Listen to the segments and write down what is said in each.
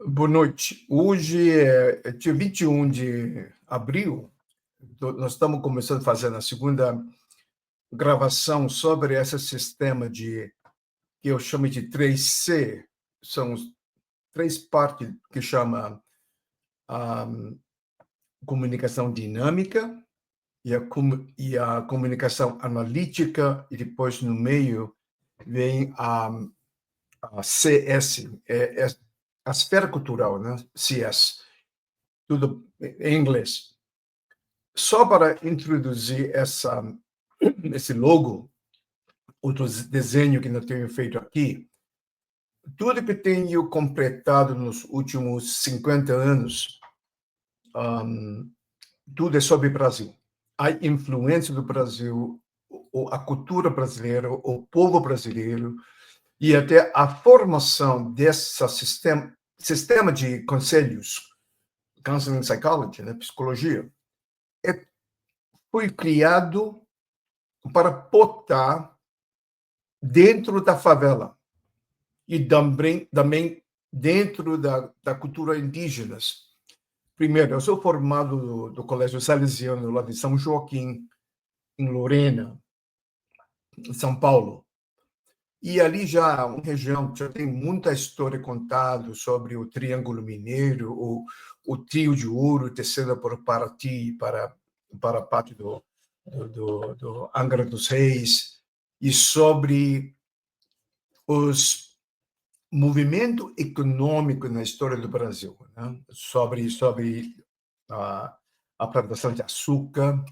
Boa noite. Hoje é dia 21 de abril. Nós estamos começando a fazer a segunda gravação sobre esse sistema que eu chamo de 3C. São os três partes que chama a comunicação dinâmica e a comunicação analítica, e depois no meio vem a CS, é a esfera cultural, né? CS, tudo em inglês. Só para introduzir esse logo, outro desenho que eu tenho feito aqui, tudo que tenho completado nos últimos 50 anos, tudo é sobre o Brasil. A influência do Brasil, a cultura brasileira, o povo brasileiro, e até a formação desse sistema de conselhos, counseling psychology, né, psicologia, foi criado para botar dentro da favela e também dentro da cultura indígena. Primeiro, eu sou formado do Colégio Salesiano lá de São Joaquim, em Lorena, em São Paulo. E ali já uma região já tem muita história contada sobre o Triângulo Mineiro, o Trio de Ouro, descendo por Paraty para a parte do Angra dos Reis, e sobre os movimento econômico na história do Brasil, né? sobre a plantação de açúcar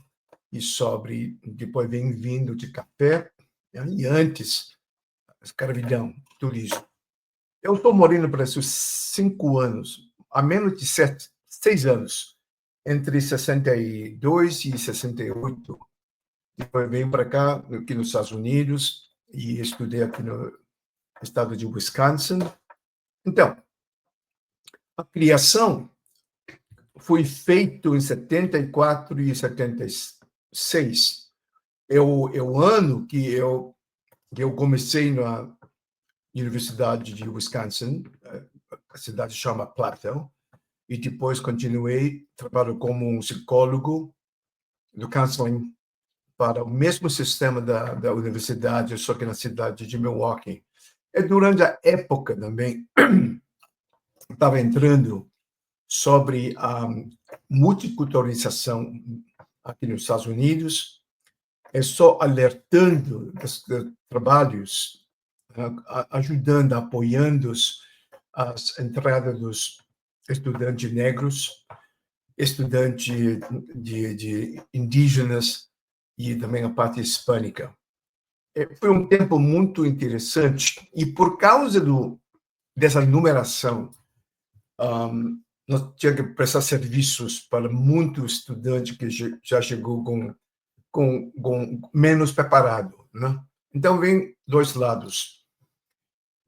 e sobre depois vem vindo de café, né? E antes a escravidão, tudo isso. Eu estou morando no Brasil 5 anos, há menos de 6 anos, entre 62 e 68. Depois venho para cá, aqui nos Estados Unidos, e estudei aqui no estado de Wisconsin. Então, a criação foi feita em 74 e 76. É o ano que eu comecei na Universidade de Wisconsin, a cidade chama Platteville, e depois continuei trabalhando como um psicólogo do counseling para o mesmo sistema da universidade, só que na cidade de Milwaukee. E durante a época também, estava entrando sobre a multiculturalização aqui nos Estados Unidos, só alertando dos trabalhos, ajudando, apoiando as entradas dos estudantes negros, estudantes de indígenas e também a parte hispânica. Foi um tempo muito interessante e por causa dessa numeração, nós tínhamos que prestar serviços para muitos estudantes que já chegou com menos preparado, né? Então, vem dois lados.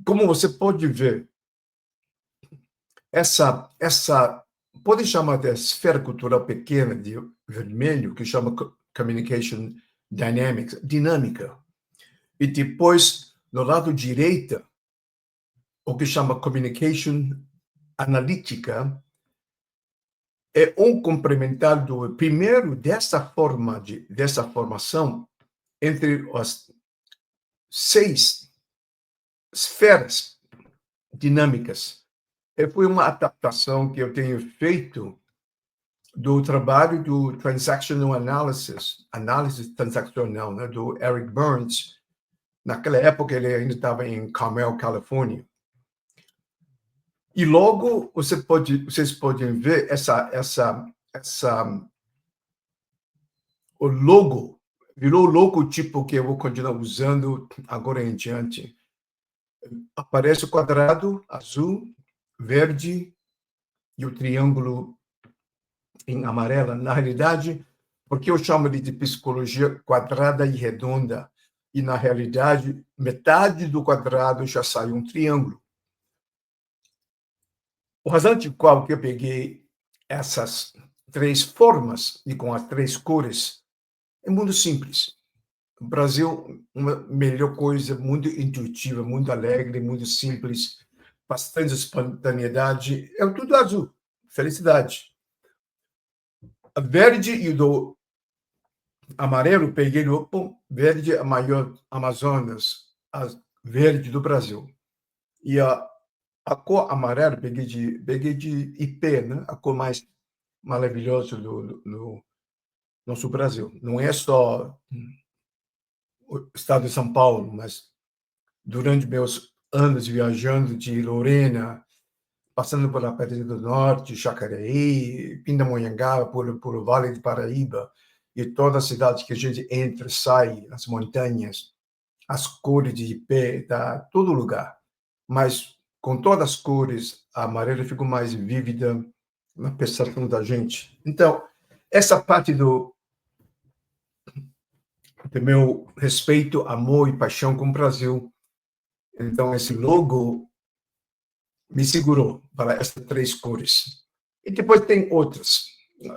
Como você pode ver, essa pode chamar de esfera cultural pequena de vermelho, que chama Communication Dynamics, dinâmica. E depois, no lado direito, o que chama Communication Analítica, é um complementar do primeiro dessa formação entre as 6 esferas dinâmicas. Foi uma adaptação que eu tenho feito do trabalho do Transactional Analysis, análise transacional, né, do Eric Burns. Naquela época, ele ainda estava em Carmel, Califórnia. E logo vocês podem ver o logo, virou o logotipo que eu vou continuar usando agora em diante. Aparece o quadrado azul, verde e o triângulo em amarelo. Na realidade, porque eu chamo de psicologia quadrada e redonda, e na realidade, metade do quadrado já sai um triângulo. A razão de qual que eu peguei essas 3 formas e com as 3 cores é muito simples. O Brasil, uma melhor coisa, muito intuitiva, muito alegre, muito simples, bastante espontaneidade, é tudo azul, felicidade. A verde e o do amarelo, peguei do verde, a maior Amazonas, a verde do Brasil. E a cor amarela, peguei de IP, né? A cor mais maravilhosa do nosso Brasil. Não é só o estado de São Paulo, mas durante meus anos viajando de Lorena, passando pela Pedra do Norte, Jacareí, Pindamonhangaba, por o Vale de Paraíba, e toda a cidade que a gente entra, sai, as montanhas, as cores de ipê, tá? Todo lugar. Mas com todas as cores, a amarela ficou mais vívida na percepção da gente. Então, essa parte do meu respeito, amor e paixão com o Brasil. Então, esse logo me segurou para essas três cores. E depois tem outras.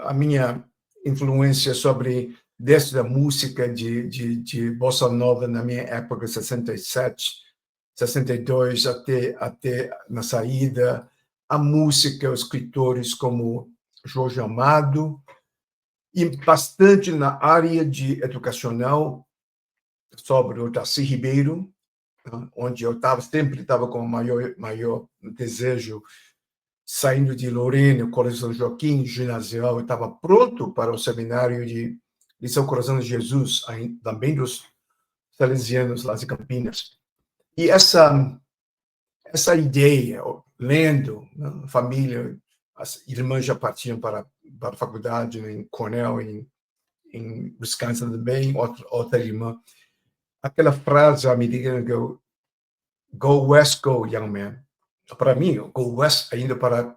A minha influência sobre, desde a música de Bossa Nova, na minha época, 67, 62, até na saída, a música, os escritores como Jorge Amado, e bastante na área de educacional, sobre o Darcy Ribeiro, onde eu sempre estava com o maior desejo, saindo de Lorena, o Colégio São Joaquim, ginasial, eu estava pronto para o seminário de São Coração de Jesus, também dos salesianos lá de Campinas. E essa ideia, lendo, né, família, as irmãs já partiam para a faculdade em Cornell, em Wisconsin também, outra irmã. Aquela frase americana que eu, go west, go, young man. Para mim, go west ainda para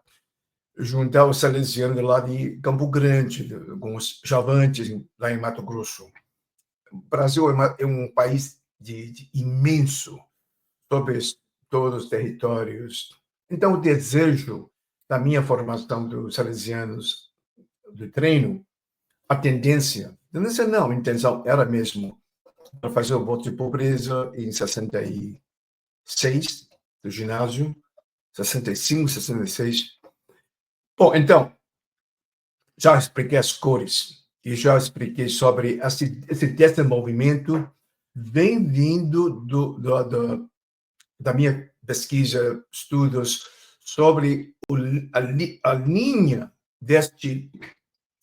juntar os salesianos lá de Campo Grande, com os Javantes, lá em Mato Grosso. O Brasil é um país de imenso, sobre todos os territórios. Então, o desejo da minha formação dos salesianos do treino, a tendência não, a intenção era mesmo para fazer o voto de pobreza em 66, do ginásio, 65, 66. Bom, então, já expliquei as cores e já expliquei sobre esse desenvolvimento vem vindo da minha pesquisa, estudos sobre a linha deste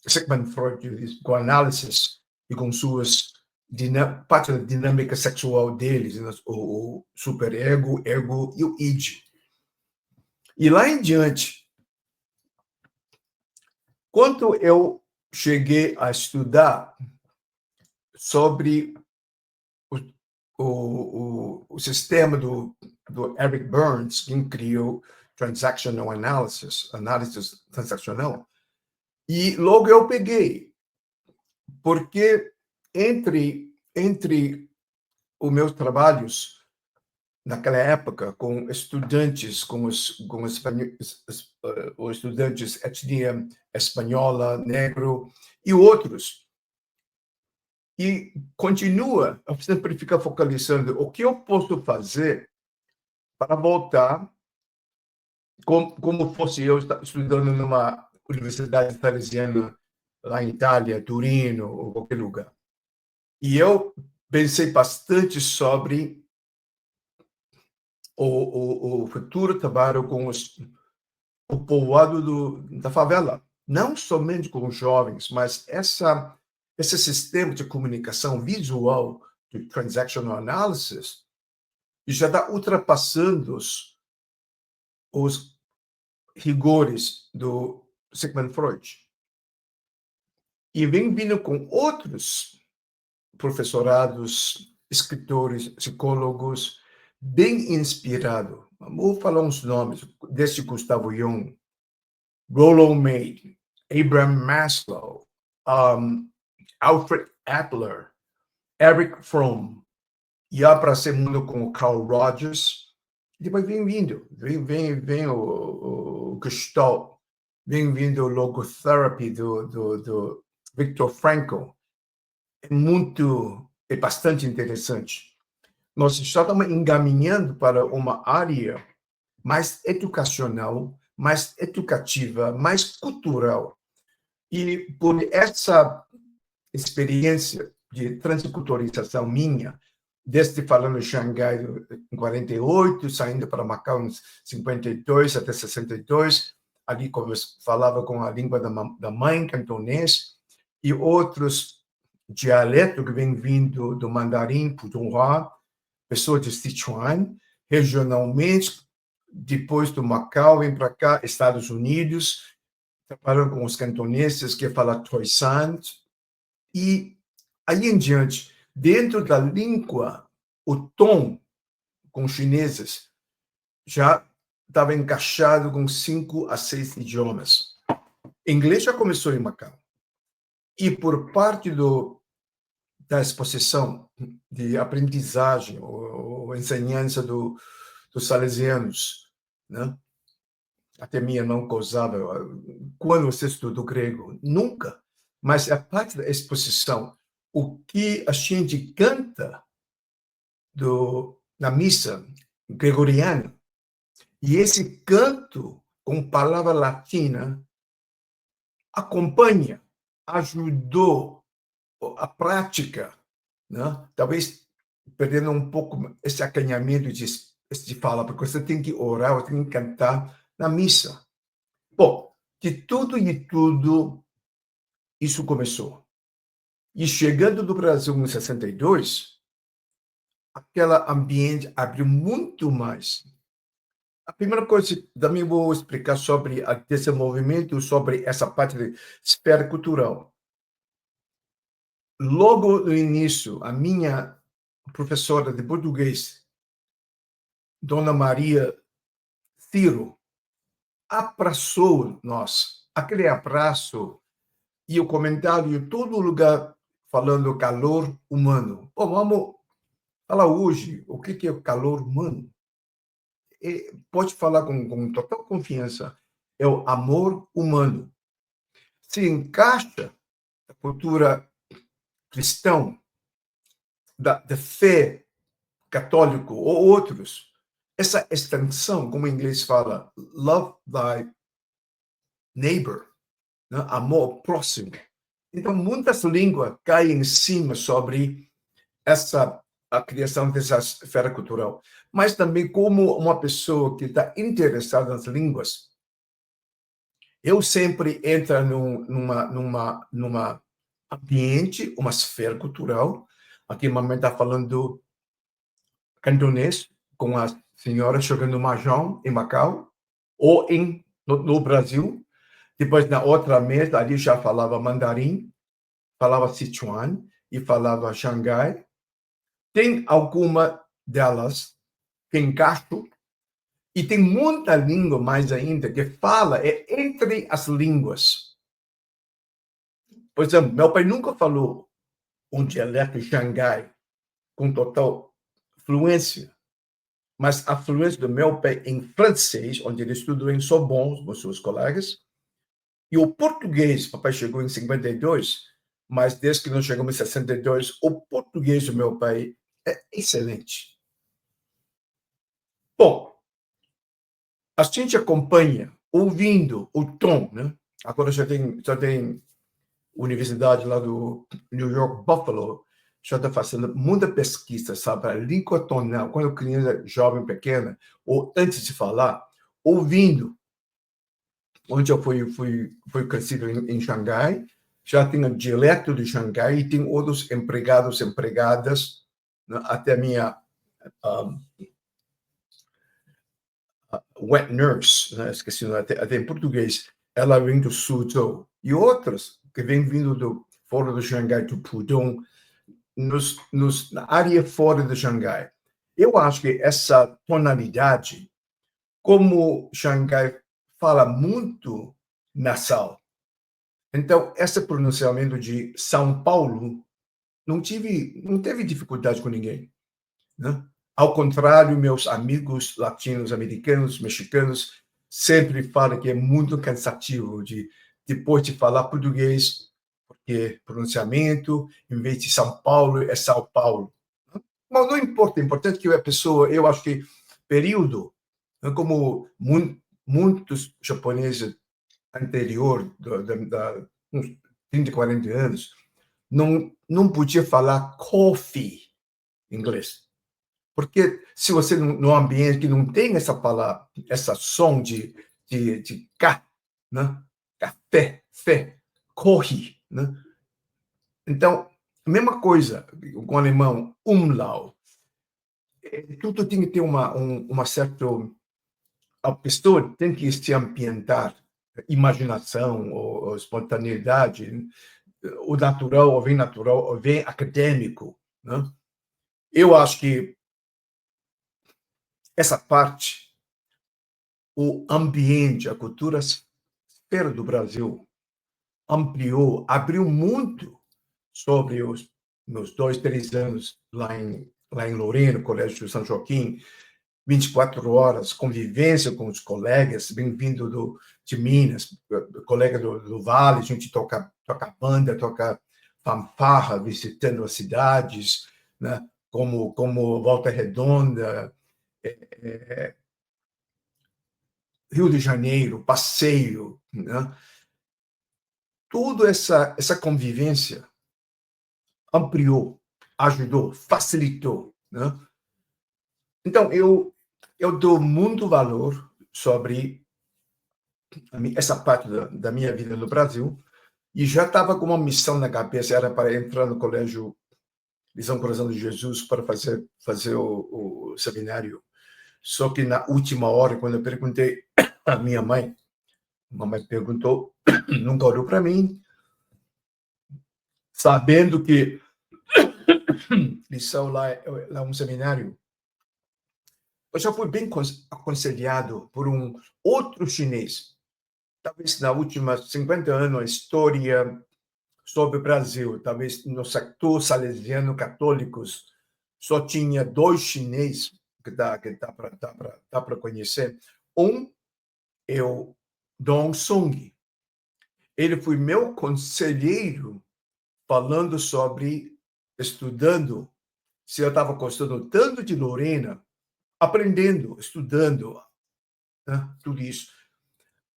Sigmund Freud, com análises e com suas parte da dinâmica sexual deles, o superego, ego e o id. E lá em diante, quando eu cheguei a estudar sobre o sistema do Eric Burns, quem criou Transactional Analysis, análise transacional, e logo eu peguei, porque entre os meus trabalhos naquela época com estudantes, com os estudantes etnia espanhola, negro e outros, e continua, eu sempre ficar focalizando o que eu posso fazer para voltar como fosse eu estudando numa universidade salesiana lá em Itália, Turino, ou qualquer lugar. E eu pensei bastante sobre o futuro trabalho com o povoado da favela, não somente com os jovens, mas esse sistema de comunicação visual de transactional analysis já está ultrapassando os rigores do Sigmund Freud. E vem vindo com outros professorados, escritores, psicólogos, bem inspirado. Vou falar uns nomes, desse Gustavo Jung, Rollo May, Abraham Maslow, Alfred Adler, Eric Fromm, e há para ser mundo com o Carl Rogers. Depois vem o Gestalt, vem vindo o Logotherapy do Viktor Frankl. É muito é bastante interessante. Nós estamos encaminhando para uma área mais educacional, mais educativa, mais cultural. E por essa experiência de transculturização minha, desde falando em Xangai em 48, saindo para Macau em 52 até 62, ali falava com a língua da mãe, cantonês, e outros dialetos que vêm vindo do mandarim, putonghua, pessoas de Sichuan, regionalmente, depois do Macau, vem para cá, Estados Unidos, trabalhando com os cantoneses que falam Toisan, e aí em diante, dentro da língua, o tom com os chineses já estava encaixado com 5 a 6 idiomas. Inglês já começou em Macau. E por parte da exposição de aprendizagem ou ensinança dos salesianos, né? Até minha não gozava. Quando você estudou grego? Nunca. Mas a parte da exposição, o que a gente canta na missa gregoriana, e esse canto com palavra latina acompanha, ajudou a prática, né? Talvez perdendo um pouco esse acanhamento de fala, porque você tem que orar, você tem que cantar na missa. Bom, de tudo e tudo, isso começou. E chegando do Brasil em 62, aquele ambiente abriu muito mais. A primeira coisa, também vou explicar sobre o desenvolvimento, sobre essa parte de esfera cultural. Logo no início, a minha professora de português, Dona Maria Ciro, abraçou nós. Aquele abraço e o comentário em todo lugar falando calor humano. Bom, vamos falar hoje o que é o calor humano. E pode falar com total confiança. É o amor humano. Se encaixa na cultura cristã, da fé católico ou outros, essa extensão, como em inglês fala, love thy neighbor, né? Amor próximo. Então, muitas línguas caem em cima sobre a criação dessa esfera cultural. Mas também, como uma pessoa que está interessada nas línguas, eu sempre entro numa ambiente, uma esfera cultural. Aqui, a mamãe está falando cantonês, com a senhora jogando mahjong em Macau, ou no Brasil. Depois, na outra mesa, ali já falava mandarim, falava Sichuan e falava Xangai. Tem alguma delas que encaixam, e tem muita língua mais ainda que fala entre as línguas. Por exemplo, meu pai nunca falou um dialeto Xangai com total fluência, mas a fluência do meu pai em francês, onde ele estudou em Sorbonne com seus colegas, e o português, papai chegou em 52, mas desde que nós chegamos em 62, o português do meu pai é excelente. Bom, a gente acompanha, ouvindo o tom, né? Agora já tem universidade lá do New York, Buffalo, já está fazendo muita pesquisa, sabe, a língua tonal, quando a criança jovem, pequena, ou antes de falar, ouvindo. Onde eu fui crescido em Xangai, já tinha dialeto de Xangai e tem outros empregados, empregadas, né? Até minha wet nurse, né? Esqueci, até em português, ela vem do Suzhou. E outras que vêm vindo fora do Xangai, do Pudong, na área fora de Xangai. Eu acho que essa tonalidade, como Xangai fala muito nasal, então esse pronunciamento de São Paulo não teve dificuldade com ninguém, né? Ao contrário, meus amigos latinos, americanos, mexicanos sempre falam que é muito cansativo depois de falar português, que pronunciamento, em vez de São Paulo, é São Paulo. Mas não importa, é importante que a pessoa, eu acho que período, como muitos japoneses anterior, uns 30, 40 anos, não podia falar coffee em inglês. Porque se você, num ambiente que não tem essa palavra, essa som de K, né? Café, fé, corre, né? Então, a mesma coisa com o alemão, umlaut. Tudo tem que ter uma certa... A pessoa tem que se ambientar, imaginação ou espontaneidade, o natural, ou vem acadêmico, né? Eu acho que essa parte, o ambiente, a cultura esfera do Brasil ampliou, abriu muito sobre os meus 2, 3 anos lá em Lorena, Colégio São Joaquim, 24 horas, convivência com os colegas, bem-vindo de Minas, colega do Vale, a gente toca banda, toca fanfarra, visitando as cidades, né? como Volta Redonda, Rio de Janeiro, passeio, né? Toda essa convivência ampliou, ajudou, facilitou, né? Então, eu dou muito valor sobre essa parte da minha vida no Brasil e já estava com uma missão na cabeça, era para entrar no colégio de São Coração de Jesus para fazer o seminário. Só que na última hora, quando eu perguntei à minha mãe, a mamãe perguntou, nunca olhou para mim, sabendo que lição lá é um seminário. Eu já fui bem aconselhado por um outro chinês, talvez na última 50 anos, a história sobre o Brasil, talvez no sector salesiano católicos, só tinha 2 chineses que dá para conhecer. Um é o Dong Song. Ele foi meu conselheiro falando sobre, estudando, se eu estava gostando tanto de Lorena, aprendendo, estudando, né, tudo isso.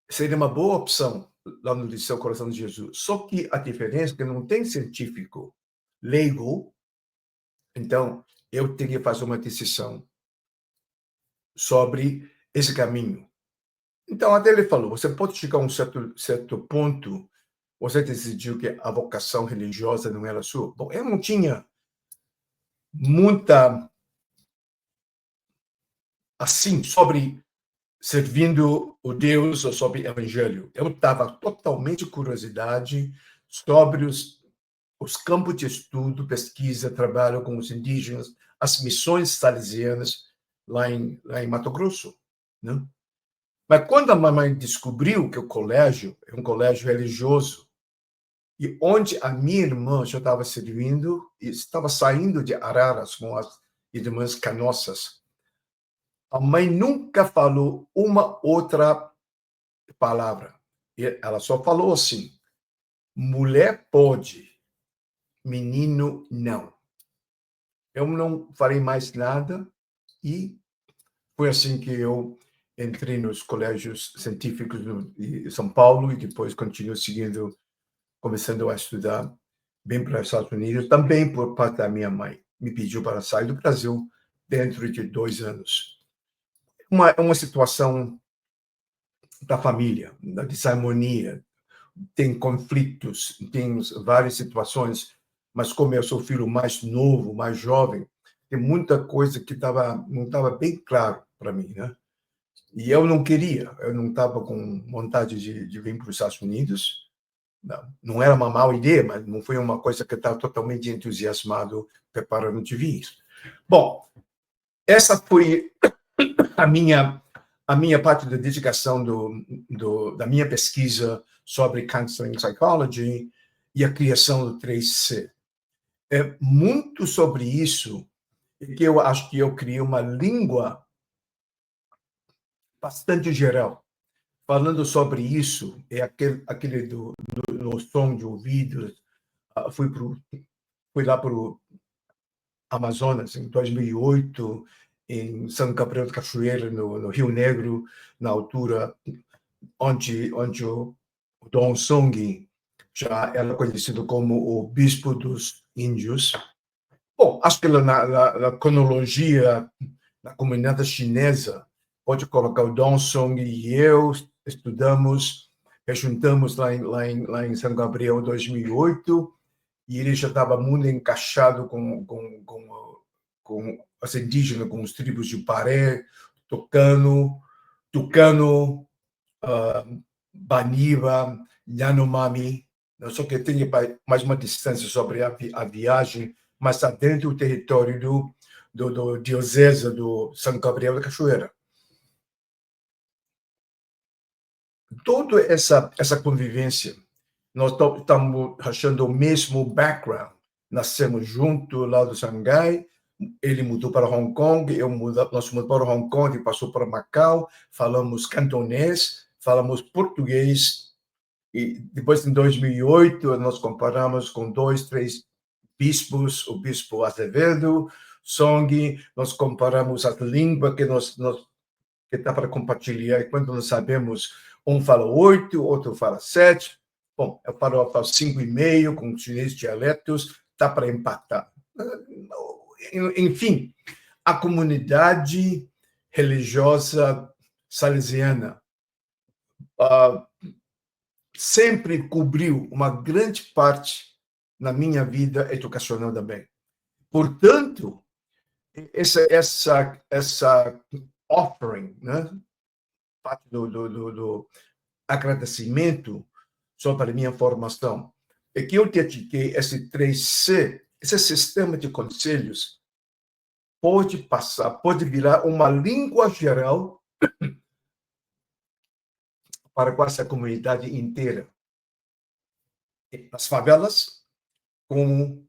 Seria uma boa opção lá no Liceu Coração de Jesus. Só que a diferença é que não tem científico leigo, então eu teria que fazer uma decisão sobre esse caminho. Então, até ele falou, você pode chegar a um certo ponto, você decidiu que a vocação religiosa não era sua. Bom, eu não tinha muita, assim, sobre servindo o Deus ou sobre o Evangelho. Eu estava totalmente curiosidade sobre os campos de estudo, pesquisa, trabalho com os indígenas, as missões salesianas lá em Mato Grosso, né? Mas quando a mamãe descobriu que o colégio é um colégio religioso, e onde a minha irmã já estava servindo, e estava saindo de Araras com as irmãs canossas, a mãe nunca falou uma outra palavra. Ela só falou assim: mulher pode, menino não. Eu não farei mais nada e foi assim que eu entrei nos colégios científicos de São Paulo e depois continuo seguindo, começando a estudar bem para os Estados Unidos, também por parte da minha mãe. Me pediu para sair do Brasil dentro de 2 anos. Uma situação da família, da desarmonia, tem conflitos, tem várias situações, mas como eu sou filho mais novo, mais jovem, tem muita coisa que não estava bem claro para mim, né? E eu não queria, eu não estava com vontade de vir para os Estados Unidos. Não era uma má ideia, mas não foi uma coisa que eu estava totalmente entusiasmado, preparando de vir. Bom, essa foi a minha parte da dedicação da minha pesquisa sobre Counseling Psychology e a criação do 3C. É muito sobre isso que eu acho que eu criei uma língua bastante geral. Falando sobre isso, é aquele do som de ouvido, fui lá para o Amazonas em 2008, em São Gabriel de Cachoeira, no Rio Negro, na altura onde o Dom Song já era conhecido como o Bispo dos Índios. Bom, acho que na cronologia da comunidade chinesa, pode colocar o Dong Song e eu estudamos, juntamos lá em São Gabriel em 2008, e ele já estava muito encaixado com as indígenas, com os tribos de Paré, Tucano, Baniba, Yanomami. Só que tem mais uma distância sobre a viagem, mas está dentro do território do diocese do São Gabriel da Cachoeira. Toda essa convivência, nós estamos achando o mesmo background. Nascemos juntos lá do Xangai, ele mudou para Hong Kong, nós mudamos para Hong Kong e passou para Macau, falamos cantonês, falamos português, e depois, em 2008, nós comparamos com 2, 3 bispos, o bispo Azevedo, Song, nós comparamos as línguas que dá para compartilhar, e quando nós sabemos, um fala 8, outro fala 7, bom, eu falo 5,5, com os chineses dialetos, dá para empatar. Enfim, a comunidade religiosa salesiana sempre cobriu uma grande parte na minha vida educacional também. Portanto, essa offering, né, parte do agradecimento sobre a minha formação, é que eu dediquei esse 3C, esse sistema de conselhos, pode virar uma língua geral para quase a comunidade inteira. Nas favelas, com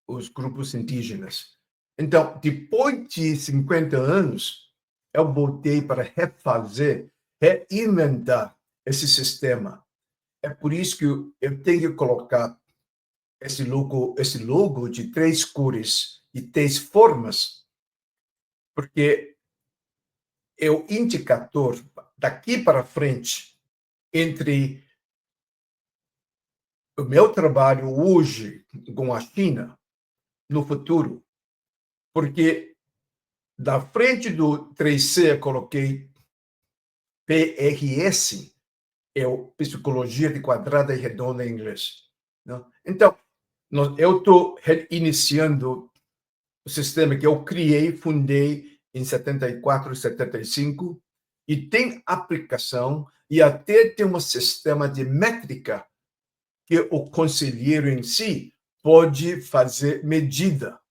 os grupos indígenas. Então, depois de 50 anos, eu voltei para reinventar esse sistema. É por isso que eu tenho que colocar esse logo de 3 cores e 3 formas, porque é o indicador daqui para frente entre o meu trabalho hoje com a China no futuro, porque da frente do 3C eu coloquei PRS, é o Psicologia de Quadrada e Redonda em inglês. Não? Então, eu estou iniciando o sistema que eu criei, fundei em 74 e 75, e tem aplicação, e até tem um sistema de métrica que o conselheiro em si pode fazer medida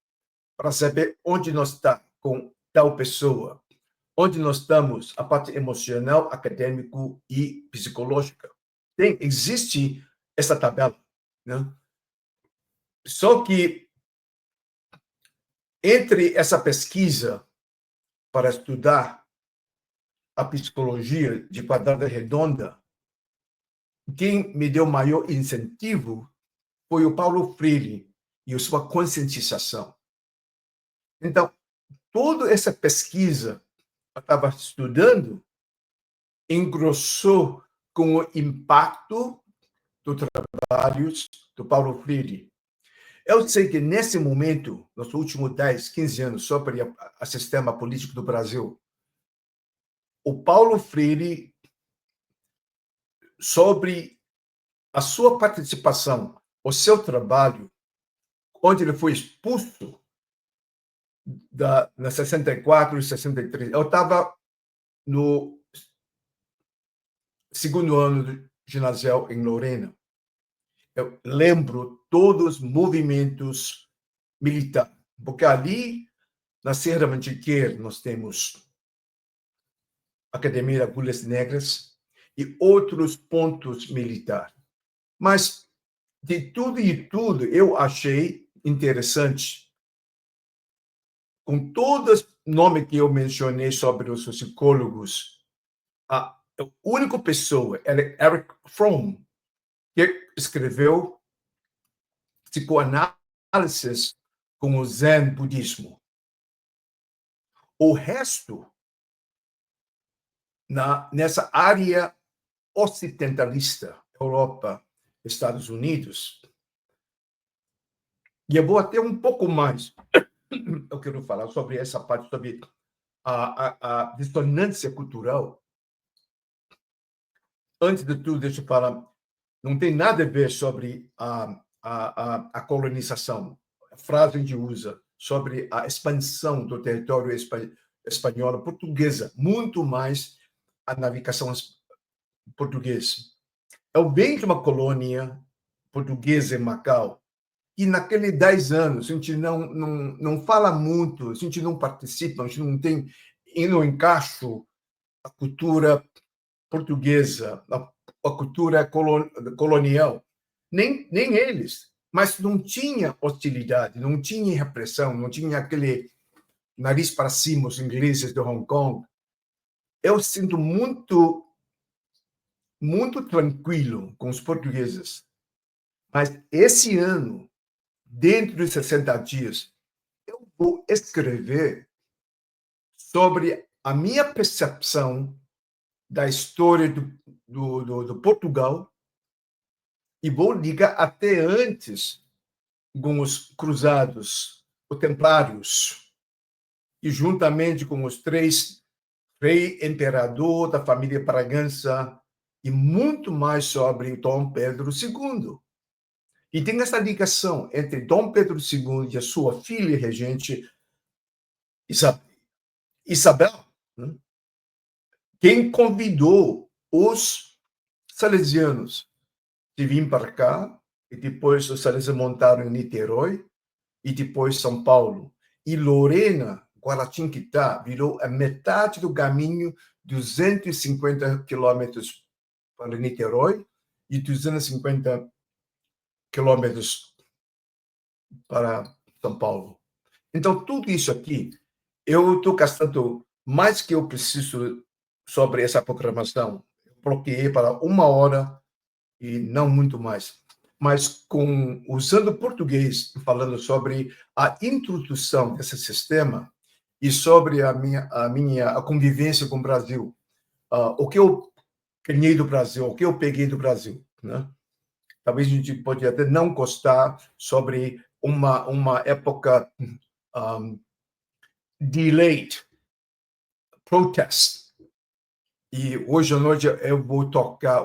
para saber onde nós estamos com tal pessoa, onde nós estamos, a parte emocional, acadêmico e psicológica. Existe essa tabela, né? Só que entre essa pesquisa para estudar a psicologia de quadrada redonda, quem me deu maior incentivo foi o Paulo Freire e a sua conscientização. Então, toda essa pesquisa eu estava estudando engrossou com o impacto dos trabalhos do Paulo Freire. Eu sei que, nesse momento, nos últimos 10, 15 anos, sobre o sistema político do Brasil, o Paulo Freire, sobre a sua participação, o seu trabalho, onde ele foi expulso na 64 e 63. Eu estava no segundo ano de ginasial em Lorena. Eu lembro todos os movimentos militares, porque ali, na Serra Mantiqueira, nós temos a Academia de Agulhas Negras e outros pontos militares. Mas, de tudo e tudo, eu achei interessante, com todos os nomes que eu mencionei sobre os psicólogos, a única pessoa era Eric Fromm, que escreveu psicoanálise com o Zen budismo. O resto, nessa área ocidentalista, Europa, Estados Unidos, e eu vou até um pouco mais, eu quero falar sobre essa parte, sobre a dissonância cultural. Antes de tudo, deixa eu falar, não tem nada a ver sobre a colonização. A frase que a gente usa sobre a expansão do território espanhol, portuguesa, muito mais a navegação portuguesa. Eu venho de uma colônia portuguesa em Macau, e naqueles 10 anos, a gente não fala muito, a gente não participa, a gente não tem, e não encaixo a cultura portuguesa, a cultura colonial, nem eles, mas não tinha hostilidade, não tinha repressão, não tinha aquele nariz para cima, os ingleses de Hong Kong. Eu sinto muito tranquilo com os portugueses, mas esse ano, dentro de 60 dias, eu vou escrever sobre a minha percepção da história do Portugal, e vou ligar até antes com os cruzados, os templários, e juntamente com os 3 rei imperador da família Bragança, e muito mais sobre Dom Pedro II. E tem essa ligação entre Dom Pedro II e a sua filha regente, Isabel, né? Quem convidou os salesianos de vir para cá, e depois os salesianos montaram em Niterói, e depois São Paulo. E Lorena, Guaratinguetá, virou a metade do caminho, 250 quilômetros para Niterói e 250 quilômetros para São Paulo. Então, tudo isso aqui, eu estou gastando mais que eu preciso sobre essa programação. Eu bloqueei para 1 hora e não muito mais. Mas usando português, falando sobre a introdução desse sistema e sobre a minha convivência com o Brasil, o que eu ganhei do Brasil, o que eu peguei do Brasil, né? Talvez a gente pode até não gostar sobre uma época delayed protest. E hoje à noite eu vou tocar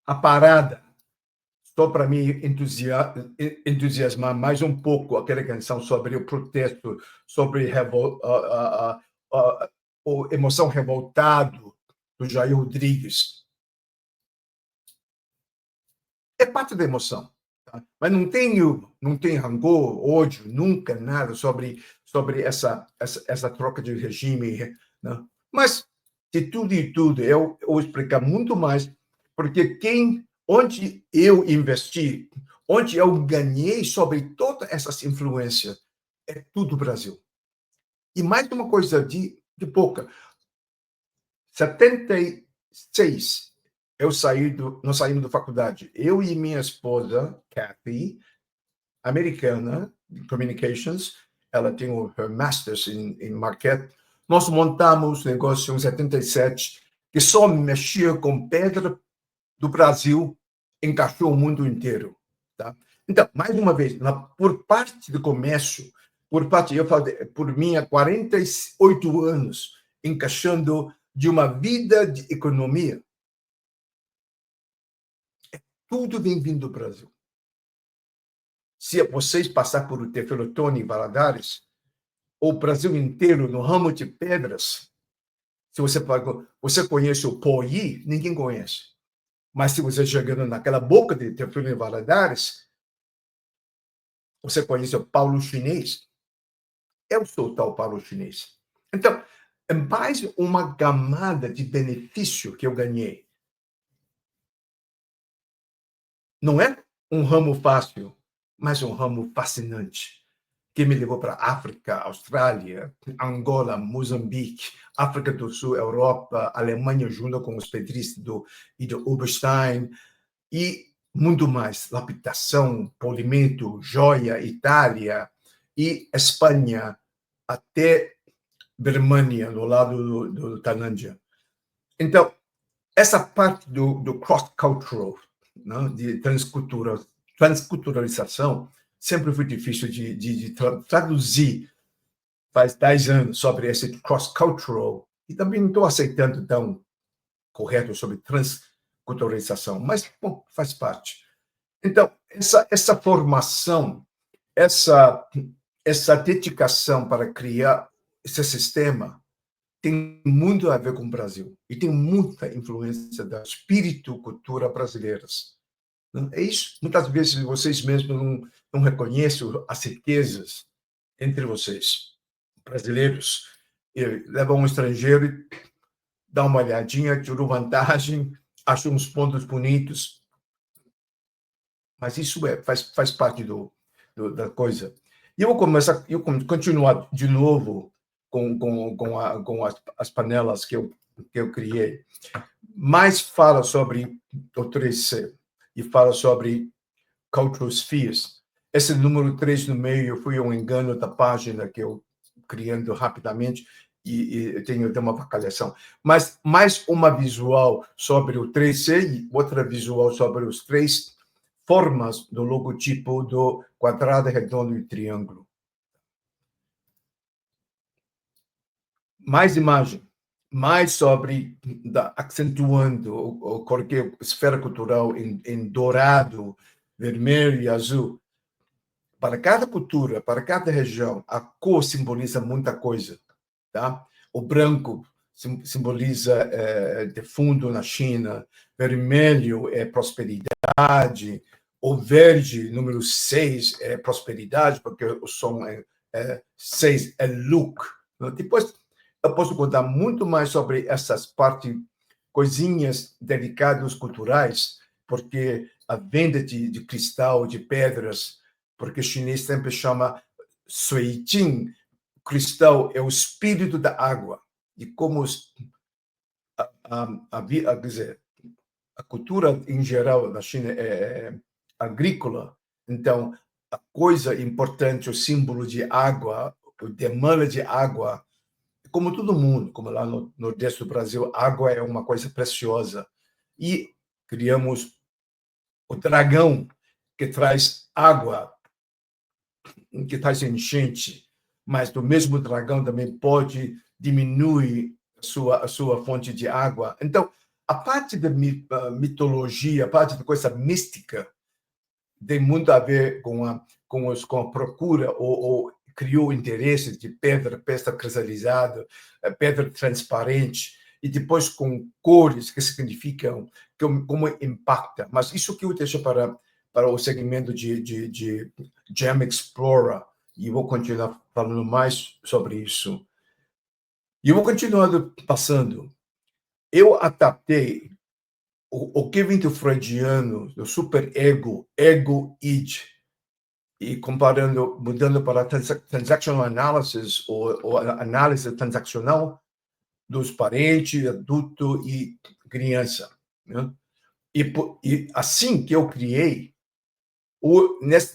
a parada, só para me entusiasmar mais um pouco aquela canção sobre o protesto, sobre a emoção revoltado do Jair Rodrigues. É parte da emoção, tá? Mas não tem rancor, ódio, nunca nada sobre essa troca de regime, né? Mas de tudo e tudo, eu vou explicar muito mais, porque onde eu investi, onde eu ganhei sobre todas essas influências, é tudo Brasil. E mais uma coisa de pouca. 76, nós saímos da faculdade. Eu e minha esposa, Kathy, americana, de Communications, ela tem o her Masters em Marketing. Nós montamos um negócio em 77 que só mexia com pedra do Brasil, encaixou o mundo inteiro, tá? Então, mais uma vez, por parte do comércio, eu falei, por mim, há 48 anos, encaixando de uma vida de economia, tudo vem vindo do Brasil. Se vocês passar por o Tefelotone em Valadares, o Brasil inteiro no ramo de pedras, se você conhece o Poí, ninguém conhece. Mas se você chegando naquela boca de Tefelotone em Valadares, você conhece o Paulo Chinês. Eu sou o tal Paulo Chinês. Então, é mais uma camada de benefício que eu ganhei. Não é um ramo fácil, mas um ramo fascinante, que me levou para a África, Austrália, Angola, Moçambique, África do Sul, Europa, Alemanha, junto com os pedristas e do Oberstein. E muito mais lapidação, polimento, joia, Itália e Espanha, até Birmania, no lado do Tailândia. Então, essa parte do cross-cultural, né, de transculturalização, sempre foi difícil de traduzir. Faz 10 anos sobre esse cross-cultural, e também não estou aceitando tão correto sobre transculturalização, mas, bom, faz parte. Então, essa formação, essa dedicação para criar esse sistema tem muito a ver com o Brasil e tem muita influência da espírito cultura brasileiras. É isso. Muitas vezes vocês mesmos não reconhecem as riquezas entre vocês, brasileiros. E levam um estrangeiro e dá uma olhadinha, tirou vantagem, achou uns pontos bonitos. Mas isso faz parte da coisa. E eu vou continuar de novo com as panelas que eu criei. Mais fala sobre o 3C e fala sobre Cultural Spheres. Esse número 3 no meio foi um engano da página que eu criando rapidamente e tenho uma avacalhação. Mas mais uma visual sobre o 3C e outra visual sobre os 3 formas do logotipo do quadrado, redondo e triângulo. Mais imagem, mais sobre, acentuando, coloquei esfera cultural em dourado, vermelho e azul. Para cada cultura, para cada região, a cor simboliza muita coisa. Tá? O branco simboliza defunto na China, vermelho é prosperidade, o verde, número 6, é prosperidade, porque o som é 6, é look. Depois, eu posso contar muito mais sobre essas coisinhas delicadas culturais, porque a venda de cristal, de pedras, porque o chinês sempre chama Sui Jing, cristal é o espírito da água. E como quer dizer, a cultura em geral na China é agrícola, então a coisa importante, o símbolo de água, a demanda de água, como todo mundo, como lá no Nordeste do Brasil, água é uma coisa preciosa. E criamos o dragão, que traz água, que traz enchente, mas do mesmo dragão também pode diminuir a sua fonte de água. Então, a parte da mitologia, a parte da coisa mística, tem muito a ver com a procura ou criou interesse de pedra cristalizada, pedra transparente, e depois com cores que significam como impacta. Mas isso que eu deixo para o segmento de Gem Explorer, e vou continuar falando mais sobre isso. E eu vou continuar passando. Eu adaptei o quinto freudiano, do superego, ego-id, e comparando, mudando para transactional analysis, ou análise transaccional dos parentes, adulto e criança. Né? E assim que eu criei,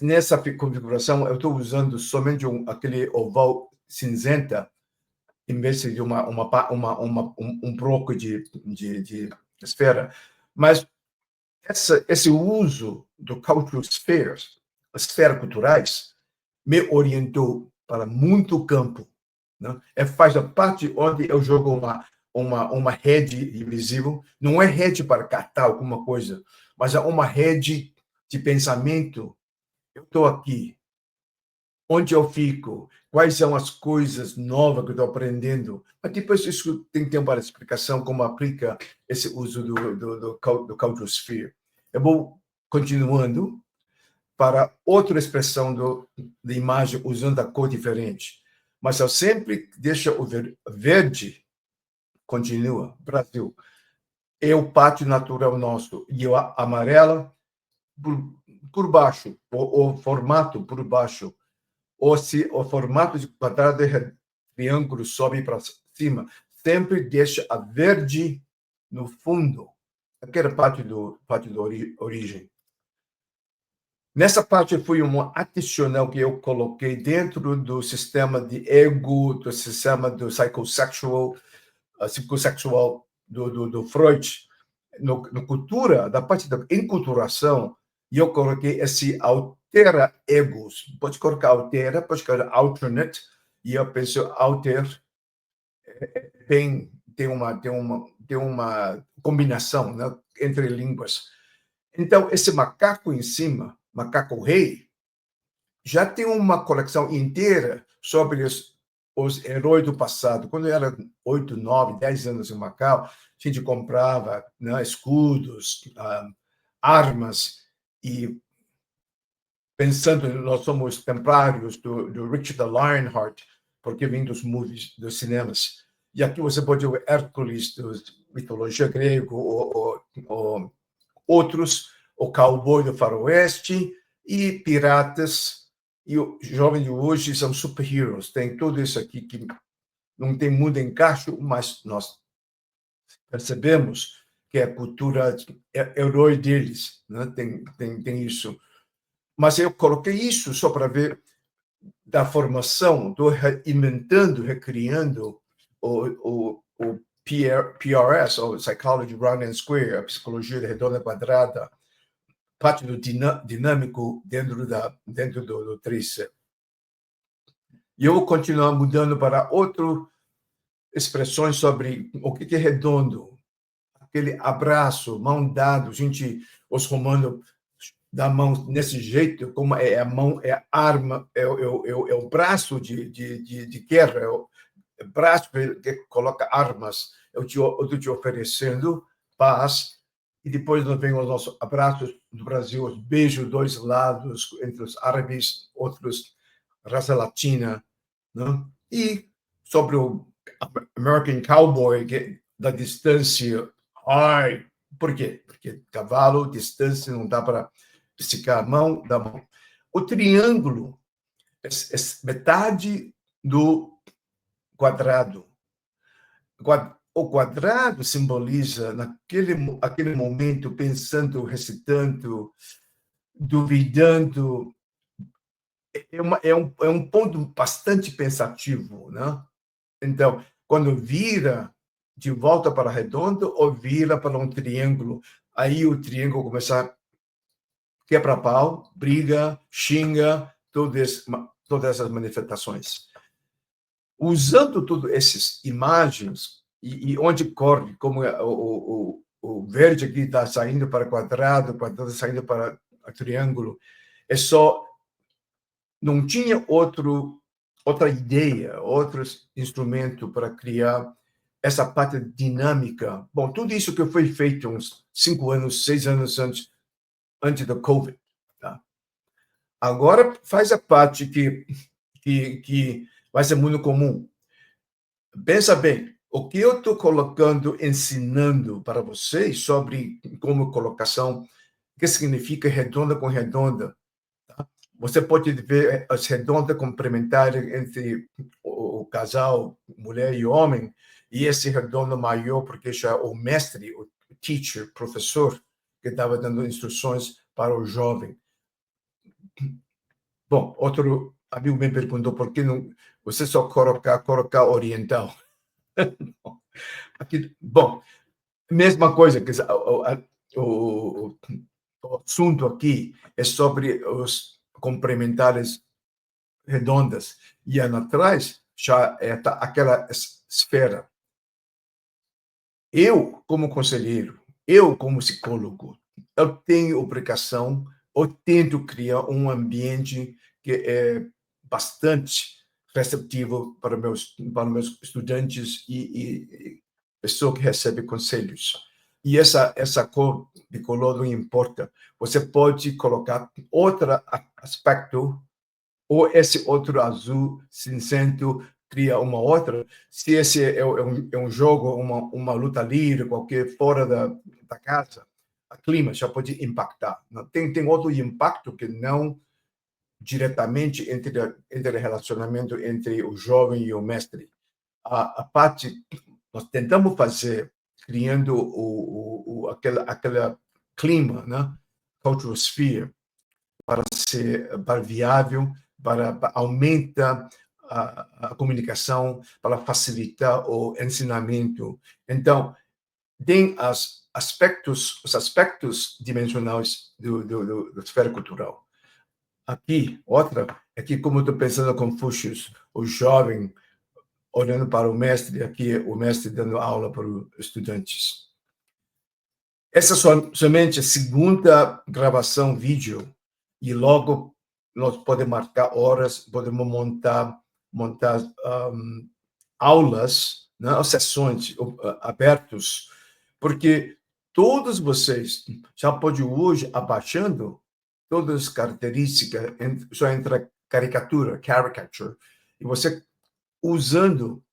nessa configuração, eu estou usando somente aquele oval cinzenta, em vez de um bloco de esfera. Mas esse uso do cultural spheres, esferas culturais, me orientou para muito campo. Né? Faz a parte onde eu jogo uma rede invisível, não é rede para catar alguma coisa, mas é uma rede de pensamento. Eu estou aqui. Onde eu fico? Quais são as coisas novas que eu estou aprendendo? Mas depois isso tem tempo para explicação como aplica esse uso do Cultural Sphere. Eu vou continuando para outra expressão da imagem usando a cor diferente. Mas eu sempre deixo o verde, continua, Brasil, é o pátio natural nosso, e o amarelo por baixo, o formato por baixo, ou se o formato de quadrado de triângulo sobe para cima, sempre deixa a verde no fundo, aquela parte do origem. Nessa parte foi uma adicional que eu coloquei dentro do sistema de ego, do sistema do psychosexual, psicossexual do Freud, no cultura, da parte da enculturação, e eu coloquei esse altera egos. Pode colocar altera, pode colocar alternate, e eu penso alter tem uma combinação, né, entre línguas. Então, esse macaco em cima, macaco rei, já tem uma coleção inteira sobre os heróis do passado. Quando eu era 8, 9, 10 anos em Macau, a gente comprava, né, escudos, armas, e pensando, nós somos templários do Richard Lionheart, porque vem dos movies, dos cinemas. E aqui você pode ver Hércules, da mitologia grega, ou outros, o cowboy do faroeste, e piratas, e o jovem de hoje são super-heroes. Tem tudo isso aqui que não tem muito encaixe, mas nós percebemos que a cultura herói deles, né? Tem isso. Mas eu coloquei isso só para ver da formação, estou inventando, recriando o PRS, ou Psychology Round and Square, a psicologia redonda quadrada, parte do dinâmico dentro do 3C. E eu vou continuar mudando para outras expressões sobre o que é redondo, aquele abraço, mão dada, os romanos dá mão nesse jeito, como é a mão, é a arma, é o braço de guerra, é o braço que coloca armas. Eu estou te oferecendo paz, e depois nós vem os nossos abraços do Brasil, os beijos dois lados, entre os árabes, outros, raça latina, né? E sobre o American Cowboy, da distância, ai, por quê? Porque cavalo, distância, não dá para esticar a mão, da mão. O triângulo é metade do quadrado. O quadrado simboliza, aquele momento, pensando, recitando, duvidando. É um ponto bastante pensativo, né? Então, quando vira de volta para redondo ou vira para um triângulo, aí o triângulo começa a quebra-pau, briga, xinga, todas essas manifestações. Usando todas essas imagens, e onde corre, como o verde aqui está saindo para quadrado, quadrado saindo para triângulo, é só. Não tinha outra ideia, outro instrumento para criar essa parte dinâmica. Bom, tudo isso que foi feito uns 5 anos, 6 anos antes do Covid. Tá? Agora faz a parte que vai ser muito comum. Pensa bem, o que eu estou colocando, ensinando para vocês sobre como colocação, o que significa redonda com redonda. Tá? Você pode ver as redondas complementares entre o casal, mulher e homem, e esse redondo maior, porque já o mestre, o teacher, professor, que estava dando instruções para o jovem. Bom, outro amigo me perguntou por que não você só colocar oriental. Aqui, bom, mesma coisa que o, o assunto aqui é sobre os complementares redondas, e atrás já está aquela esfera. Eu, como conselheiro, eu, como psicólogo, eu tenho obrigação, eu tento criar um ambiente que é bastante receptivo para meus estudantes e pessoa que recebe conselhos. E essa cor de color não importa. Você pode colocar outro aspecto, ou esse outro azul cinzento cria uma outra. Se esse é um jogo, uma luta livre, qualquer fora da casa, o clima já pode impactar. Tem outro impacto que não diretamente entre relacionamento entre o jovem e o mestre. A parte nós tentamos fazer, criando aquele clima, né? Cultural sphere, para viável, para aumentar a comunicação, para facilitar o ensinamento. Então, tem os aspectos dimensionais da esfera cultural. Aqui, outra, é que como estou pensando Confúcio, o jovem olhando para o mestre, aqui o mestre dando aula para os estudantes. Essa é somente a segunda gravação vídeo, e logo nós podemos marcar horas, podemos montar aulas, né, sessões abertas, porque todos vocês já podem hoje, abaixando todas as características, só entra caricature, e você usando,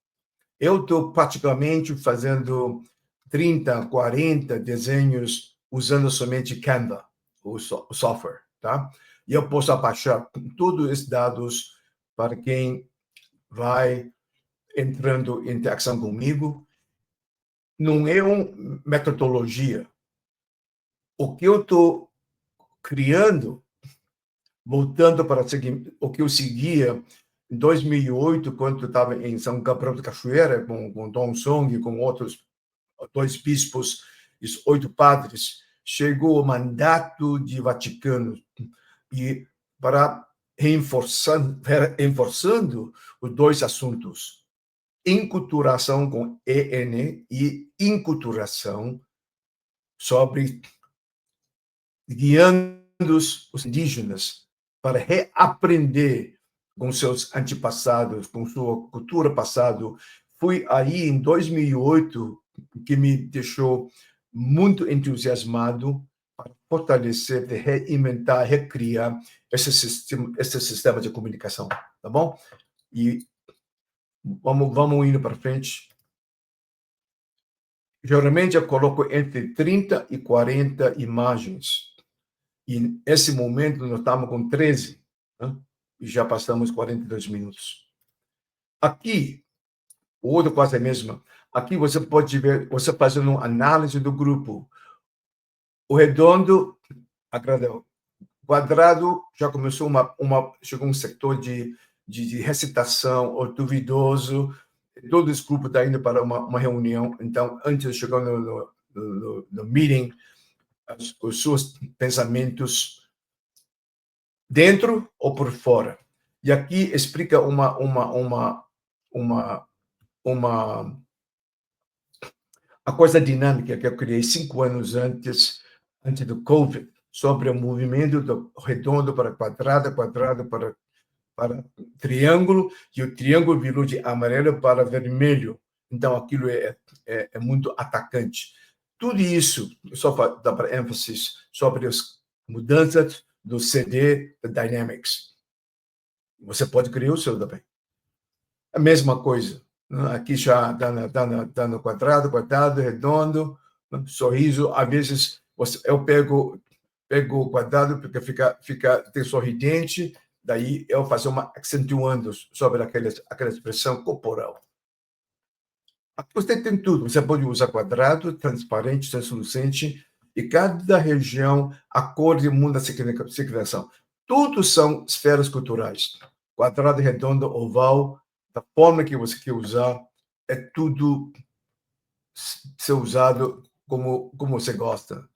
eu estou praticamente fazendo 30, 40 desenhos usando somente Canva, o software, tá? E eu posso abaixar todos esses dados para quem vai entrando em interação comigo. Não é uma metodologia. O que eu estou criando, voltando para o que eu seguia em 2008, quando eu estava em São Gabriel da Cachoeira, com Dom Song, com outros 2 bispos e 8 padres, chegou o mandato de Vaticano, e para reforçando os 2 assuntos, enculturação com EN e inculturação sobre guiando os indígenas para reaprender com seus antepassados, com sua cultura passada. Foi aí, em 2008, que me deixou muito entusiasmado para fortalecer, reinventar, recriar esse sistema de comunicação, tá bom? E vamos indo para frente. Geralmente eu coloco entre 30 e 40 imagens. E nesse momento nós estamos com 13, né? E já passamos 42 minutos. Aqui, o outro quase é a mesma. Aqui você pode ver, você fazendo uma análise do grupo. O redondo agradou. O quadrado já começou chegou um setor de recitação, ou duvidoso. Todo esse grupo está indo para uma reunião. Então, antes de chegar no meeting, os seus pensamentos dentro ou por fora. E aqui explica a coisa dinâmica que eu criei 5 anos antes do COVID, sobre o movimento do redondo para quadrado, quadrado para triângulo, e o triângulo virou de amarelo para vermelho. Então, aquilo é muito atacante. Tudo isso, só para dar para ênfase sobre as mudanças do CD da Dynamics. Você pode criar o seu também. A mesma coisa. Aqui já está no quadrado, redondo, sorriso. Às vezes, eu pego o quadrado porque tem sorridente, daí eu faço uma acentuando sobre aquela expressão corporal. Aqui você tem tudo. Você pode usar quadrado, transparente, translucente, e cada região, a cor de muda a significação. Tudo são esferas culturais. Quadrado, redondo, oval, da forma que você quer usar, é tudo ser usado como você gosta.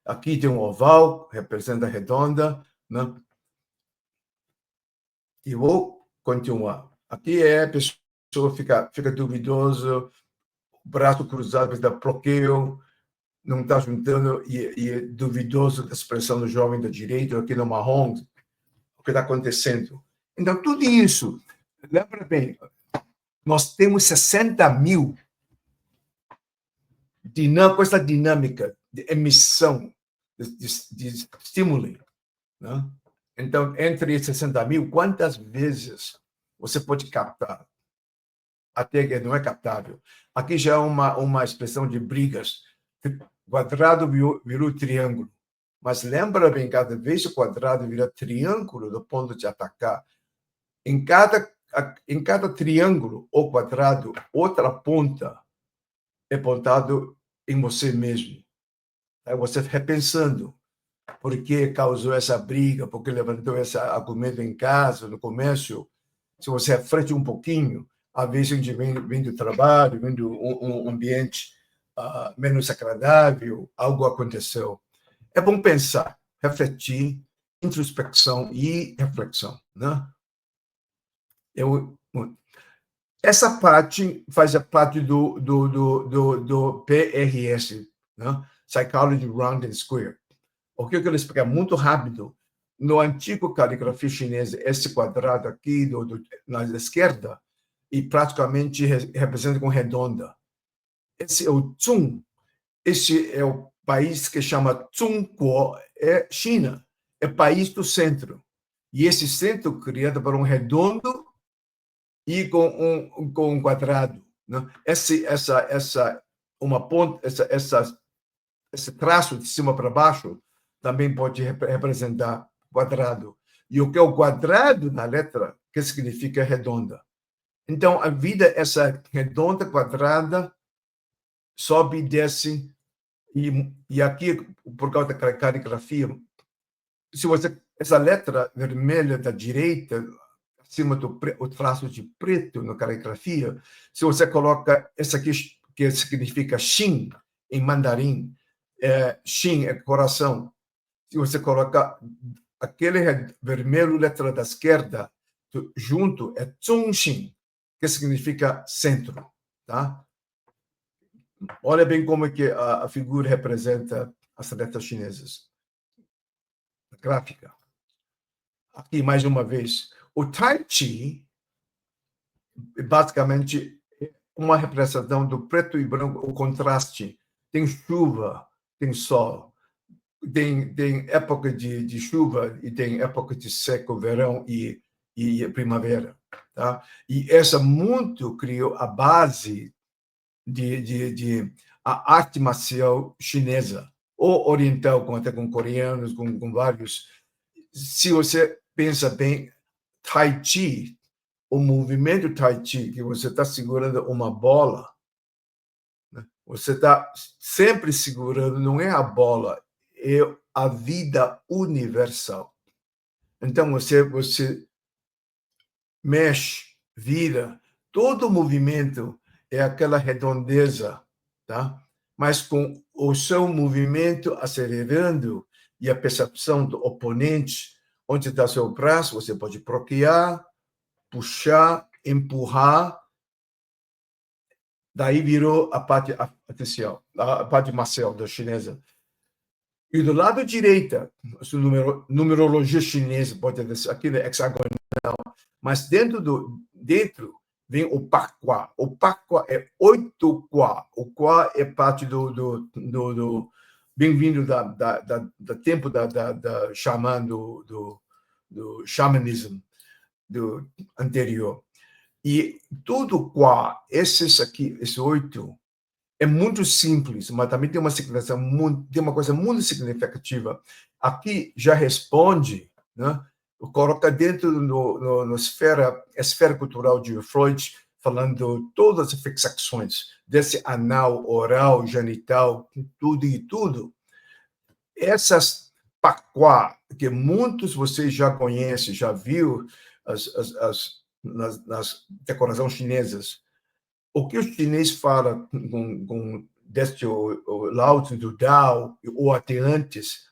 Aqui tem um oval, representa a redonda, né? E vou continuar. Aqui a pessoa fica duvidoso, braço cruzado, dá bloqueio, não está juntando, e é duvidoso da expressão do jovem da direita, aqui no marrom, o que está acontecendo. Então, tudo isso, lembra bem, nós temos 60 mil com essa dinâmica de emissão de estímulo, né? Então, entre 60 mil, quantas vezes você pode captar? Até que não é captável. Aqui já é uma expressão de brigas. Quadrado virou triângulo. Mas lembra bem, cada vez o quadrado vira triângulo do ponto de atacar. Em cada triângulo ou quadrado, outra ponta é pontado em você mesmo. É você repensando. por que causou essa briga, por que levantou esse argumento em casa, no comércio. Se você reflete um pouquinho, às vezes a gente vem do trabalho, vem de um ambiente menos agradável, algo aconteceu. É bom pensar, refletir, introspecção e reflexão, né? Essa parte faz parte do PRS, né? Psychology Round and Square. O que eu quero explicar muito rápido, no antigo caligrafia chinesa, esse quadrado aqui na esquerda, e praticamente representa com redonda. Esse é o Zhong. Esse é o país que chama Zhongguo, é China, é país do centro. E esse centro criado por um redondo e com um quadrado, né? Uma ponta, esse traço de cima para baixo também pode representar quadrado. E o que é o quadrado na letra, que significa redonda. Então, a vida, essa redonda, quadrada, sobe e desce, e aqui, por causa da caligrafia, se você, essa letra vermelha da direita, acima do o traço de preto na caligrafia, se você coloca essa aqui, que significa Xin, em mandarim, Xin é coração. Se você coloca aquele vermelho, letra da esquerda, junto, é Zhongxin, que significa centro. Tá? Olha bem como é que a figura representa as letras chinesas. A gráfica. Aqui, mais uma vez, o Tai Chi, basicamente, é uma representação do preto e branco, o contraste. Tem chuva, tem sol. Tem época de chuva e tem época de seco, verão e primavera. Tá? E essa muito criou a base de a arte marcial chinesa, ou oriental, até com coreanos, com vários. Se você pensa bem, Tai Chi, o movimento Tai Chi, que você está segurando uma bola, né? Você está sempre segurando, não é a bola, é a vida universal. Então, você mexe, vira, todo movimento é aquela redondeza, tá? Mas com o seu movimento acelerando e a percepção do oponente, onde está seu braço, você pode bloquear, puxar, empurrar, daí virou a parte artificial, a parte marcial da chinesa. E do lado direito, a numerologia chinesa, pode dizer, aqui é hexagonal, mas dentro vem o Pakwa. O Pakwa é 8 Kwa. O Kwa é parte do bem-vindo da tempo da xamã, do xamanismo do anterior. E tudo Kwa, esses aqui, esses 8, é muito simples, mas também tem uma significação tem uma coisa muito significativa. Aqui já responde, né? Coloca dentro no esfera cultural de Freud, falando todas as fixações, desse anal, oral, genital, tudo e tudo. Essas paquá, que muitos vocês já conhecem, já viu nas decorações chinesas, o que o chinês fala desde o Lao Tzu do Dao, ou até antes,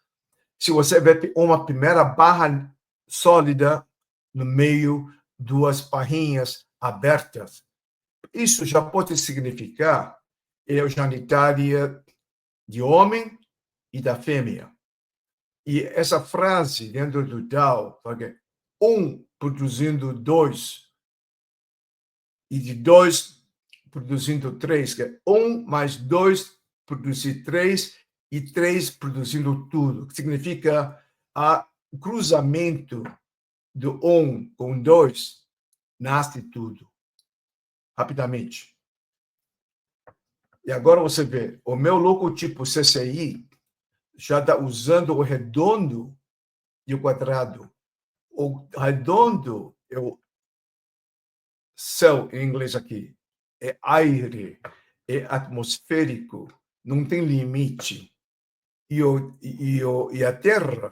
se você vê uma primeira barra sólida no meio, duas barrinhas abertas, isso já pode significar eugenitária de homem e da fêmea. E essa frase dentro do Dao, produzindo dois, e de dois produzindo três, que é mais dois produzir três, e três produzindo tudo, que significa o cruzamento do com dois, nasce tudo, rapidamente. E agora você vê, o meu logotipo CCI já está usando o redondo e o quadrado. O redondo é o céu, em inglês aqui, é aire, é atmosférico, não tem limite. e a Terra,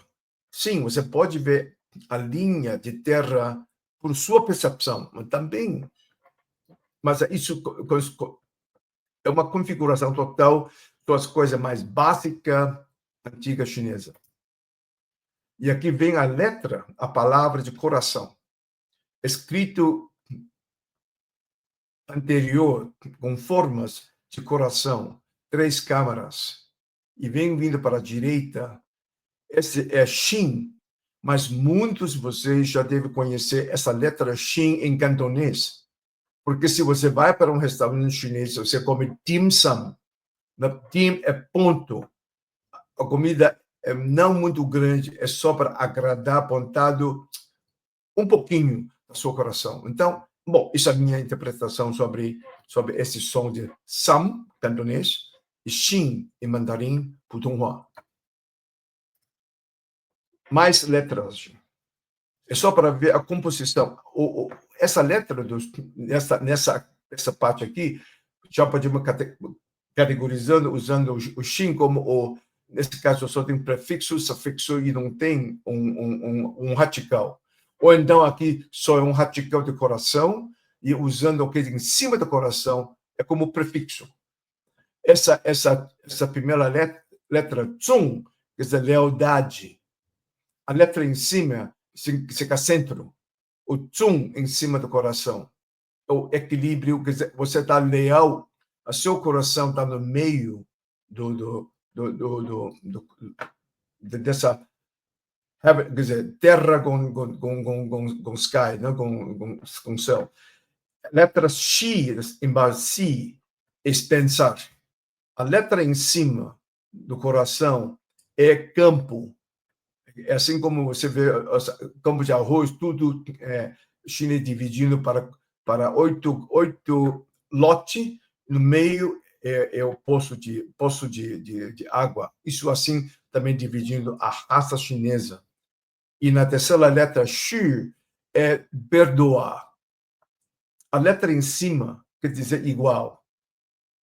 sim, você pode ver a linha de Terra por sua percepção, mas também, mas isso é uma configuração total das coisas mais básicas antiga chinesa. E aqui vem a letra, a palavra de coração, escrito anterior com formas de coração, 3 câmaras, e vem vindo para a direita. Esse é Xin, mas muitos de vocês já devem conhecer essa letra Xin em cantonês, porque se você vai para um restaurante chinês, você come dim sum. Dim é ponto. A comida é não muito grande, é só para agradar, apontado um pouquinho do seu coração. Então, bom, isso é a minha interpretação sobre esse som de sam, cantonês, e xin, em mandarim, putonghua. Mais letras. É só para ver a composição. Essa letra, nessa parte aqui, já podemos categorizando, usando o xin como nesse caso, só tem prefixo, sufixo e não tem um radical. Ou então aqui só é um radical de coração e usando o que em cima do coração é como prefixo. Essa primeira letra zong, quer dizer, lealdade. A letra em cima fica centro. O zong em cima do coração. O equilíbrio, quer dizer, você está leal, o seu coração está no meio dessa, quer dizer, terra com sky, não? Com céu. Letra Xi, embaixo, Si, é pensar. A letra em cima do coração é campo. É assim como você vê campo de arroz, tudo chinês dividindo para 8 lotes, no meio é o poço de água. Isso assim também dividindo a raça chinesa. E na terceira letra, Xu, é perdoar. A letra em cima quer dizer igual.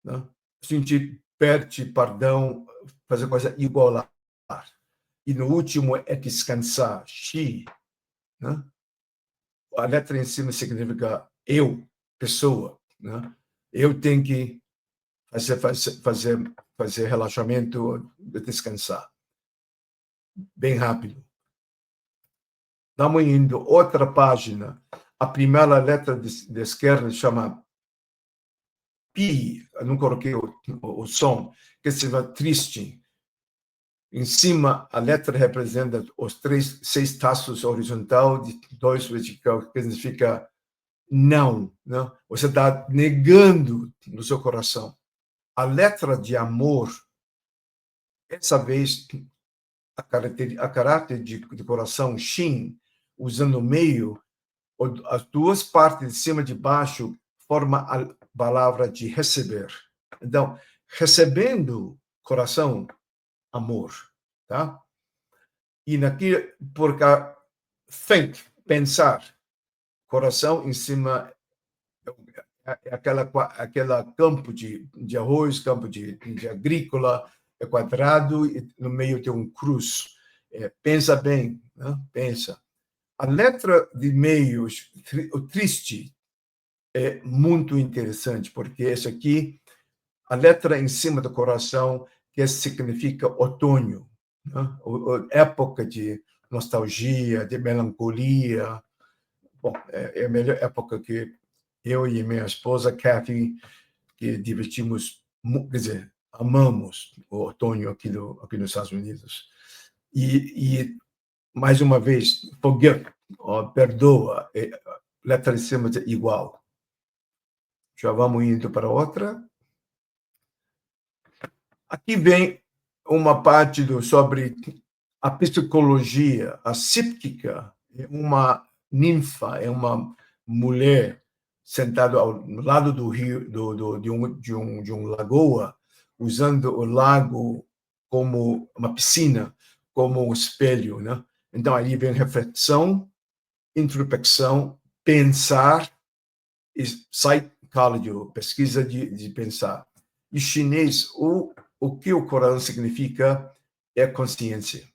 Né? A gente pede perdão, fazer coisa igualar. E no último é descansar, Xi. Né? A letra em cima significa eu, pessoa. Né? Eu tenho que fazer relaxamento, descansar. Bem rápido. Estamos indo outra página. A primeira letra de esquerda chama Pi. Eu não coloquei o som, que significa triste. Em cima, a letra representa os 6 traços horizontal e 2 vertical, que significa não. Né? Você está negando no seu coração. A letra de amor, essa vez, a caráter de coração, Xin, usando o meio, as duas partes de cima e de baixo formam a palavra de receber. Então, recebendo coração, amor, tá? E naqui, porque think, pensar, coração em cima é aquela campo de arroz, campo de agrícola, é quadrado e no meio tem um cruz. Pensa bem, né? Pensa. A letra de meio, o triste, é muito interessante, porque esse aqui, a letra em cima do coração, que significa outono, né? Época de nostalgia, de melancolia. Bom, é a melhor época que eu e minha esposa, Kathy, que divertimos, quer dizer, amamos o outono aqui nos Estados Unidos. E mais uma vez, forgive, perdoa, letra de cima é igual. Já vamos indo para outra. Aqui vem uma parte sobre a psicologia, a psíquica. É uma ninfa, é uma mulher sentada ao lado do rio, de um lagoa, usando o lago como uma piscina, como um espelho, né? Então, aí vem reflexão, introspecção, pensar e psychology, pesquisa de pensar. Em chinês, o que o coração significa é consciência.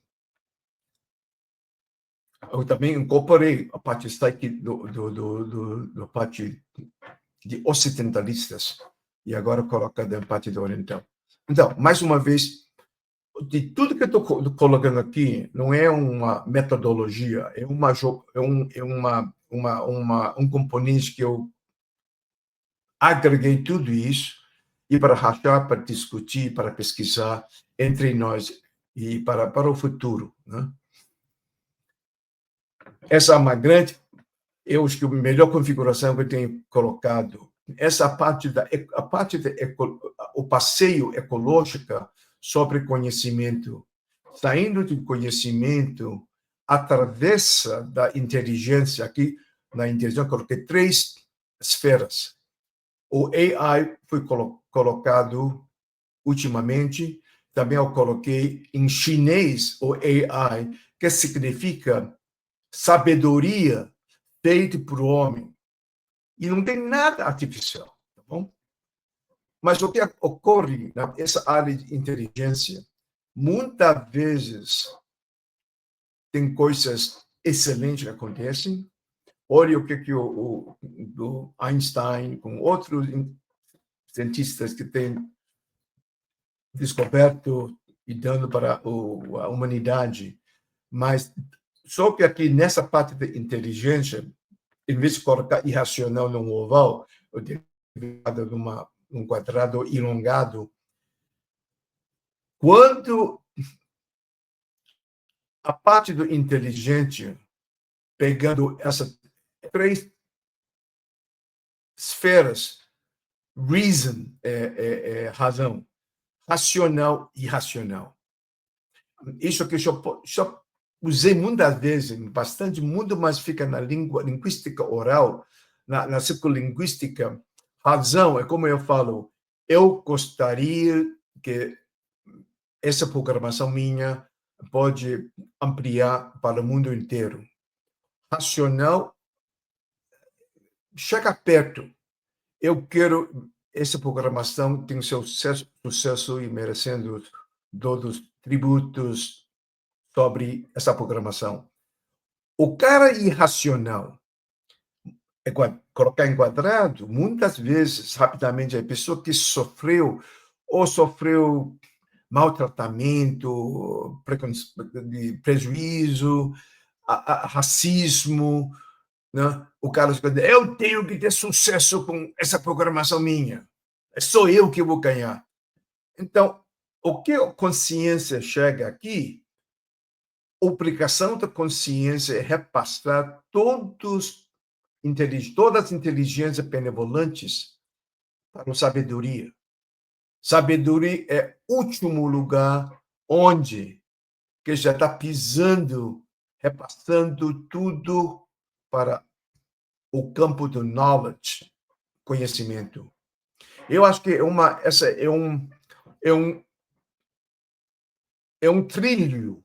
Eu também incorporei a parte do parte de ocidentalistas e agora colocada em parte do oriental. Então, mais uma vez, de tudo que eu estou colocando aqui, não é uma metodologia, é um componente que eu agreguei tudo isso e para rachar, para discutir, para pesquisar entre nós e para o futuro, né? Essa é uma grande, eu acho que a melhor configuração que eu tenho colocado. Essa parte o passeio ecológico sobre conhecimento, saindo do conhecimento, atravessa da inteligência. Aqui na inteligência eu coloquei 3 esferas. O AI foi colocado ultimamente, também eu coloquei em chinês o AI, que significa sabedoria feita por homem. E não tem nada artificial, tá bom? Mas o que ocorre nessa área de inteligência, muitas vezes tem coisas excelentes que acontecem. Olha o que o Einstein, com outros cientistas que têm descoberto e dando para a humanidade. Mas só que aqui nessa parte da inteligência, em vez de colocar irracional num oval, ou num quadrado elongado, quando a parte do inteligente, pegando essas 3 esferas, reason é razão, racional e irracional. Isso que eu já usei muitas vezes, bastante, muito mais fica na linguística oral, na psicolinguística. Razão é como eu falo, eu gostaria que essa programação minha pode ampliar para o mundo inteiro. Racional, chega perto. Eu quero essa programação tem seu sucesso e merecendo todos os tributos sobre essa programação. O cara irracional, colocar enquadrado, muitas vezes, rapidamente, a pessoa que sofreu maltratamento, prejuízo, racismo, né? O cara diz, eu tenho que ter sucesso com essa programação minha. É só eu que vou ganhar. Então, o que a consciência chega aqui, a obrigação da consciência é repassar todas as inteligências benevolentes para a sabedoria. Sabedoria é o último lugar onde que já está pisando, repassando tudo para o campo do knowledge, conhecimento. Eu acho que essa é um trilho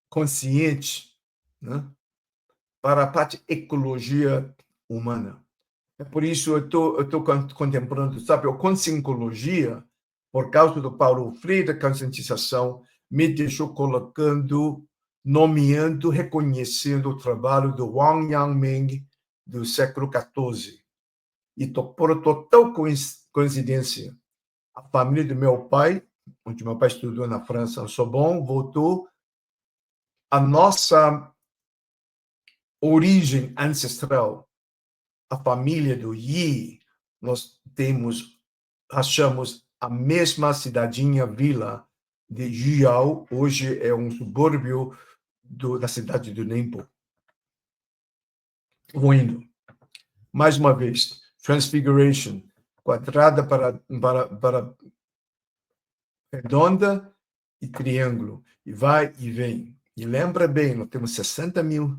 consciente, né, para a parte ecologia humana. É por isso eu estou contemplando, sabe, a conscienciologia, por causa do Paulo Freire, da conscientização, me deixou nomeando, reconhecendo o trabalho do Wang Yangming do século XIV. E por total coincidência, a família do meu pai, onde meu pai estudou na França, em Sorbonne, voltou a nossa origem ancestral, a família do Yi, nós achamos a mesma cidadinha, vila de Jiao, hoje é um subúrbio da cidade do Ningbo. Vou indo. Mais uma vez, Transfiguration, quadrada para redonda e triângulo, e vai e vem. E lembra bem, nós temos 60 mil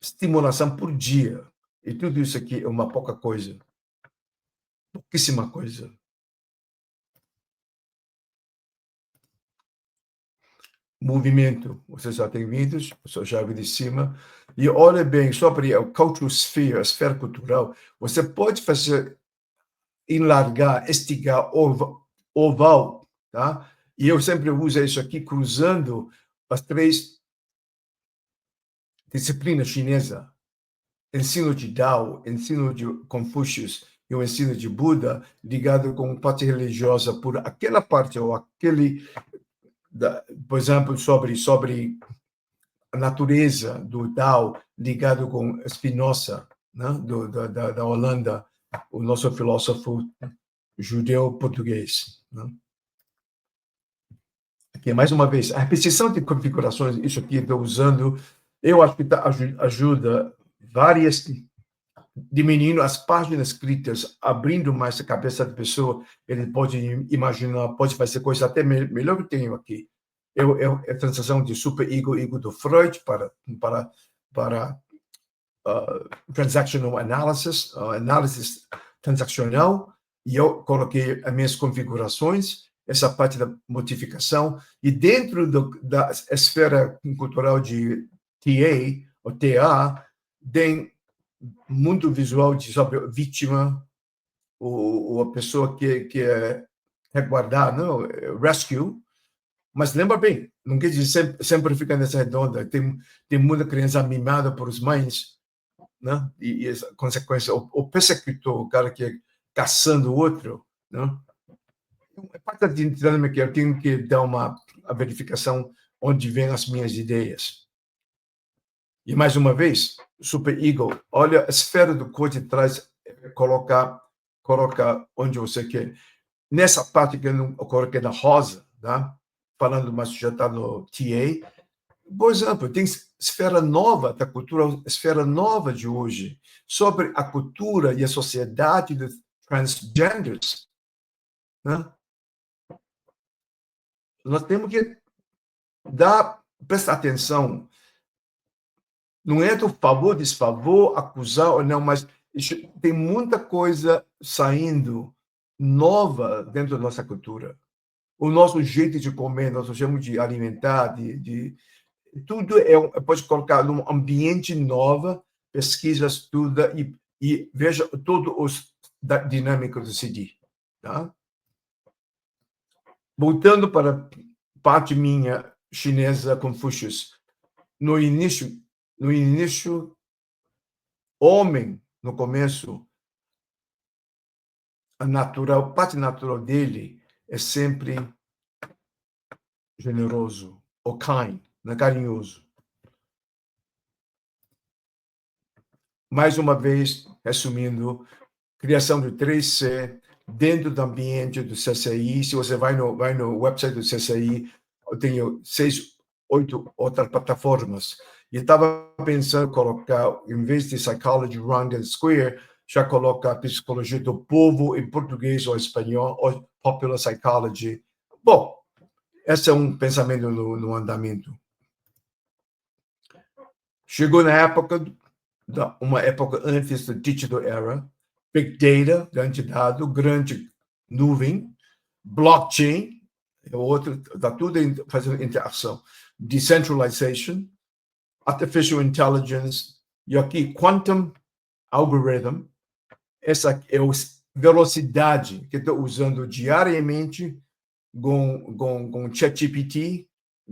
estimulação por dia. E tudo isso aqui é uma pouca coisa. Pouquíssima coisa. Movimento. Você já tem vídeos, eu já vi de cima. E olha bem, sobre a cultural sphere, a esfera cultural, você pode fazer enlargar, esticar oval, tá? E eu sempre uso isso aqui, cruzando as 3 disciplinas chinesas: ensino de Tao, ensino de Confúcio e o ensino de Buda, ligado com parte religiosa por aquela parte ou aquele, por exemplo, sobre a natureza do Tao, ligado com Spinoza, né, da Holanda, o nosso filósofo judeu-português. Né? Aqui, mais uma vez, a repetição de configurações, isso aqui estou usando, eu acho que ajuda várias, diminuindo as páginas escritas, abrindo mais a cabeça da pessoa, ele pode imaginar, pode fazer coisas até melhor que tenho aqui. A transação de super-ego, ego do Freud para transactional analysis, análise transaccional, e eu coloquei as minhas configurações, essa parte da modificação, e dentro da esfera cultural de TA, ou TA, tem mundo visual sobre vítima, ou a pessoa que é resguardar, não, rescue, mas lembra bem, não quer dizer sempre fica nessa redonda, tem muita criança mimada por os mães, né? E essa consequência, o persecutor, o cara que é caçando o outro, né? É parte da dinâmica que eu tenho que dar a verificação onde vêm as minhas ideias. E mais uma vez, Super Ego, olha a esfera do cor de trás, coloca onde você quer. Nessa parte que eu coloquei na rosa, tá? Falando, mas já está no TA. Por exemplo, tem esfera nova da cultura, esfera nova de hoje, sobre a cultura e a sociedade dos transgenders. Né? Nós temos que prestar atenção. Não é do favor, desfavor, acusar ou não, mas tem muita coisa saindo nova dentro da nossa cultura. O nosso jeito de comer, nós chamamos de alimentar, tudo pode colocar num ambiente novo, pesquisa, estuda e veja todos os dinâmicos do CD. Tá? Voltando para a parte minha chinesa, Confucius, no início, homem, no começo, a parte natural dele é sempre generoso, ou kind, né? Carinhoso. Mais uma vez, resumindo, criação do 3C dentro do ambiente do CCI. Se você vai no website do CCI, eu tenho 6, 8 outras plataformas. E estava pensando em colocar, em vez de Psychology Round and Square, já colocar a psicologia do povo em português ou espanhol, ou Popular Psychology. Bom, esse é um pensamento no andamento. Chegou na época, uma época antes da Digital Era, Big Data, grande dado, grande nuvem, blockchain, outro, está tudo fazendo interação, decentralization, artificial intelligence, e aqui quantum algorithm, essa é a velocidade que estou usando diariamente com ChatGPT,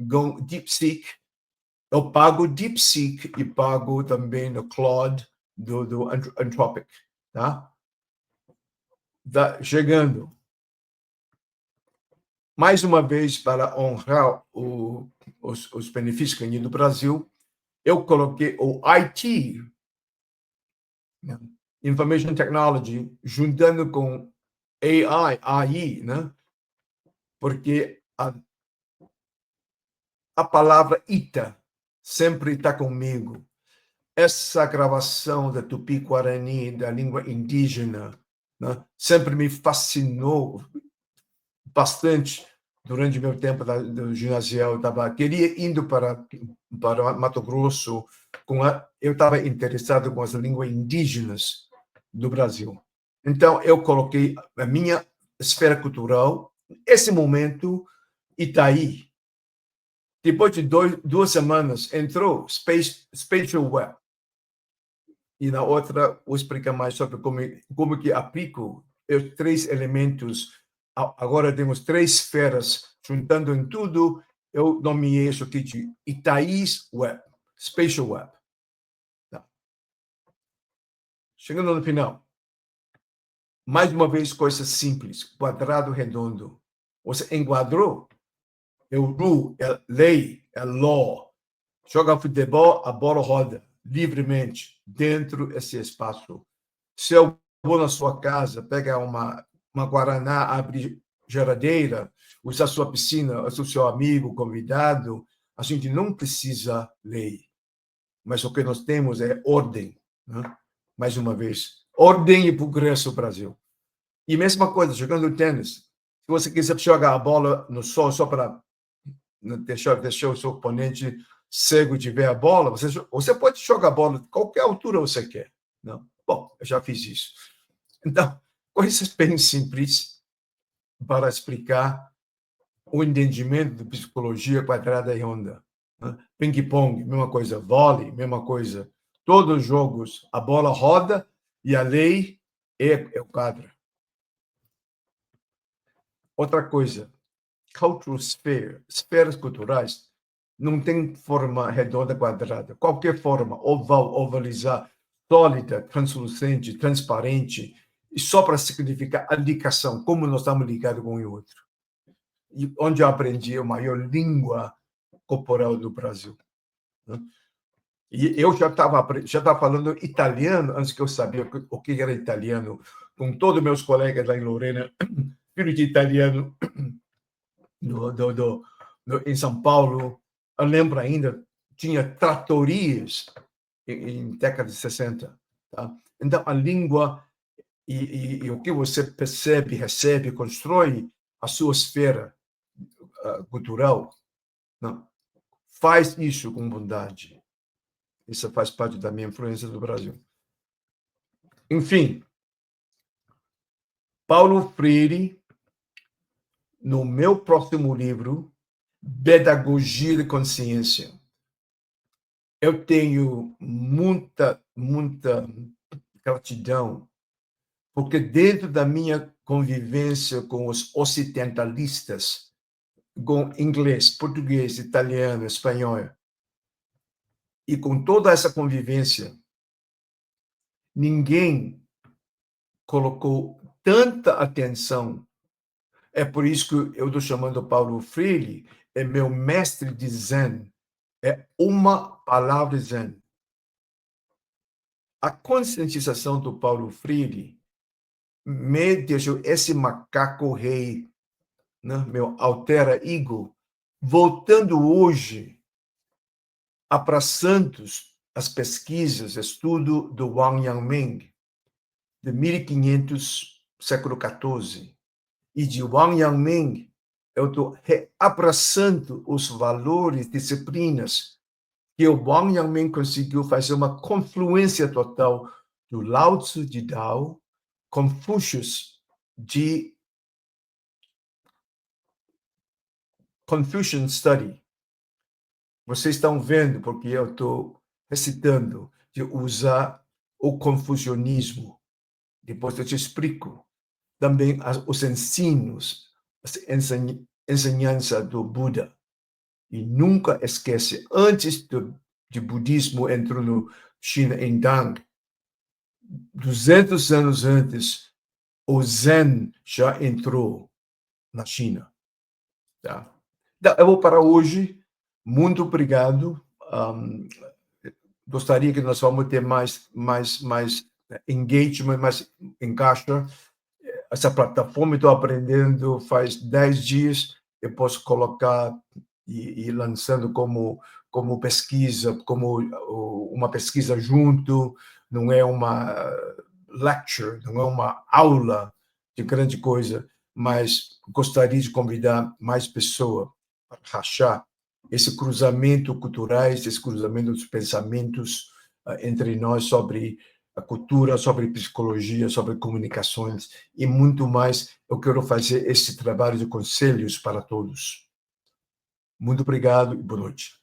com DeepSeek. Eu pago DeepSeek e pago também no Claude do Anthropic. Tá? Chegando. Mais uma vez, para honrar os benefícios que eu do Brasil, eu coloquei o IT, né? Information Technology, juntando com AI, né? Porque a palavra ITA sempre está comigo. Essa gravação da Tupi-Guarani, da língua indígena, né? Sempre me fascinou bastante durante meu tempo do ginasial. Queria indo para Mato Grosso, eu estava interessado com as línguas indígenas do Brasil. Então, eu coloquei a minha esfera cultural, esse momento, Itaí. Depois de 2 semanas, entrou Spatial Web. E na outra, vou explicar mais sobre como que aplico os 3 elementos. Agora temos 3 esferas juntando em tudo, eu nomeei isso aqui de Itaís Web, Spatial Web. Tá. Chegando no final. Mais uma vez, coisa simples, quadrado, redondo. Você enquadrou, é o rule, é lei, é law. Joga futebol, a bola roda livremente dentro desse espaço. Se eu vou na sua casa, pega uma guaraná, abre geladeira, usa a sua piscina, usa o seu amigo, convidado, a gente não precisa lei. Mas o que nós temos é ordem. Né? Mais uma vez, ordem e progresso, Brasil. E mesma coisa, jogando tênis. Se você quiser jogar a bola no sol só para deixar o seu oponente cego de ver a bola, você pode jogar a bola de qualquer altura você quer. Não? Bom, eu já fiz isso. Então, coisas bem simples para explicar o entendimento de psicologia quadrada e onda. Ping-pong, mesma coisa. Vôlei, mesma coisa. Todos os jogos, a bola roda e a lei é o quadro. Outra coisa, cultural sphere, esferas culturais, não tem forma redonda, quadrada. Qualquer forma, oval, ovalizar, sólida, translucente, transparente, e só para significar a ligação, como nós estamos ligados com o outro. E onde eu aprendi a maior língua corporal do Brasil. E eu já estava falando italiano antes que eu sabia o que era italiano, com todos meus colegas lá em Lorena, filho de italiano, em São Paulo. Eu lembro ainda, tinha tratorias em década de 60. Tá? Então, a língua e o que você percebe, recebe, constrói a sua esfera cultural, não? Faz isso com bondade. Isso faz parte da minha influência do Brasil. Enfim, Paulo Freire, no meu próximo livro, Pedagogia de Consciência, eu tenho muita gratidão, porque dentro da minha convivência com os ocidentalistas, com inglês, português, italiano, espanhol, e com toda essa convivência, ninguém colocou tanta atenção. É por isso que eu estou chamando Paulo Freire, é meu mestre de Zen. É uma palavra Zen. A conscientização do Paulo Freire me deixou esse macaco rei, né, meu alter ego, voltando hoje, abraçando as pesquisas, estudo do Wang Yangming, de 1500, século XIV. E de Wang Yangming, eu estou abraçando os valores, disciplinas, que o Wang Yangming conseguiu fazer uma confluência total do Lao Tzu de Dao, Confucius de Confucian Study. Vocês estão vendo, porque eu estou recitando, de usar o confucionismo. Depois eu te explico também os ensinos, a ensinança do Buda. E nunca esquece, antes de budismo entrou no China, em Dang, 200 anos antes, o Zen já entrou na China. Tá? Então, eu vou parar hoje. Muito obrigado. Gostaria que nós vamos ter mais engagement, mais encaixa. Essa plataforma estou aprendendo faz 10 dias. Eu posso colocar e lançando como pesquisa, como uma pesquisa junto. Não é uma lecture, não é uma aula de grande coisa, mas gostaria de convidar mais pessoas para rachar esse cruzamento culturais, esse cruzamento dos pensamentos entre nós sobre a cultura, sobre psicologia, sobre comunicações e muito mais. Eu quero fazer esse trabalho de conselhos para todos. Muito obrigado e boa noite.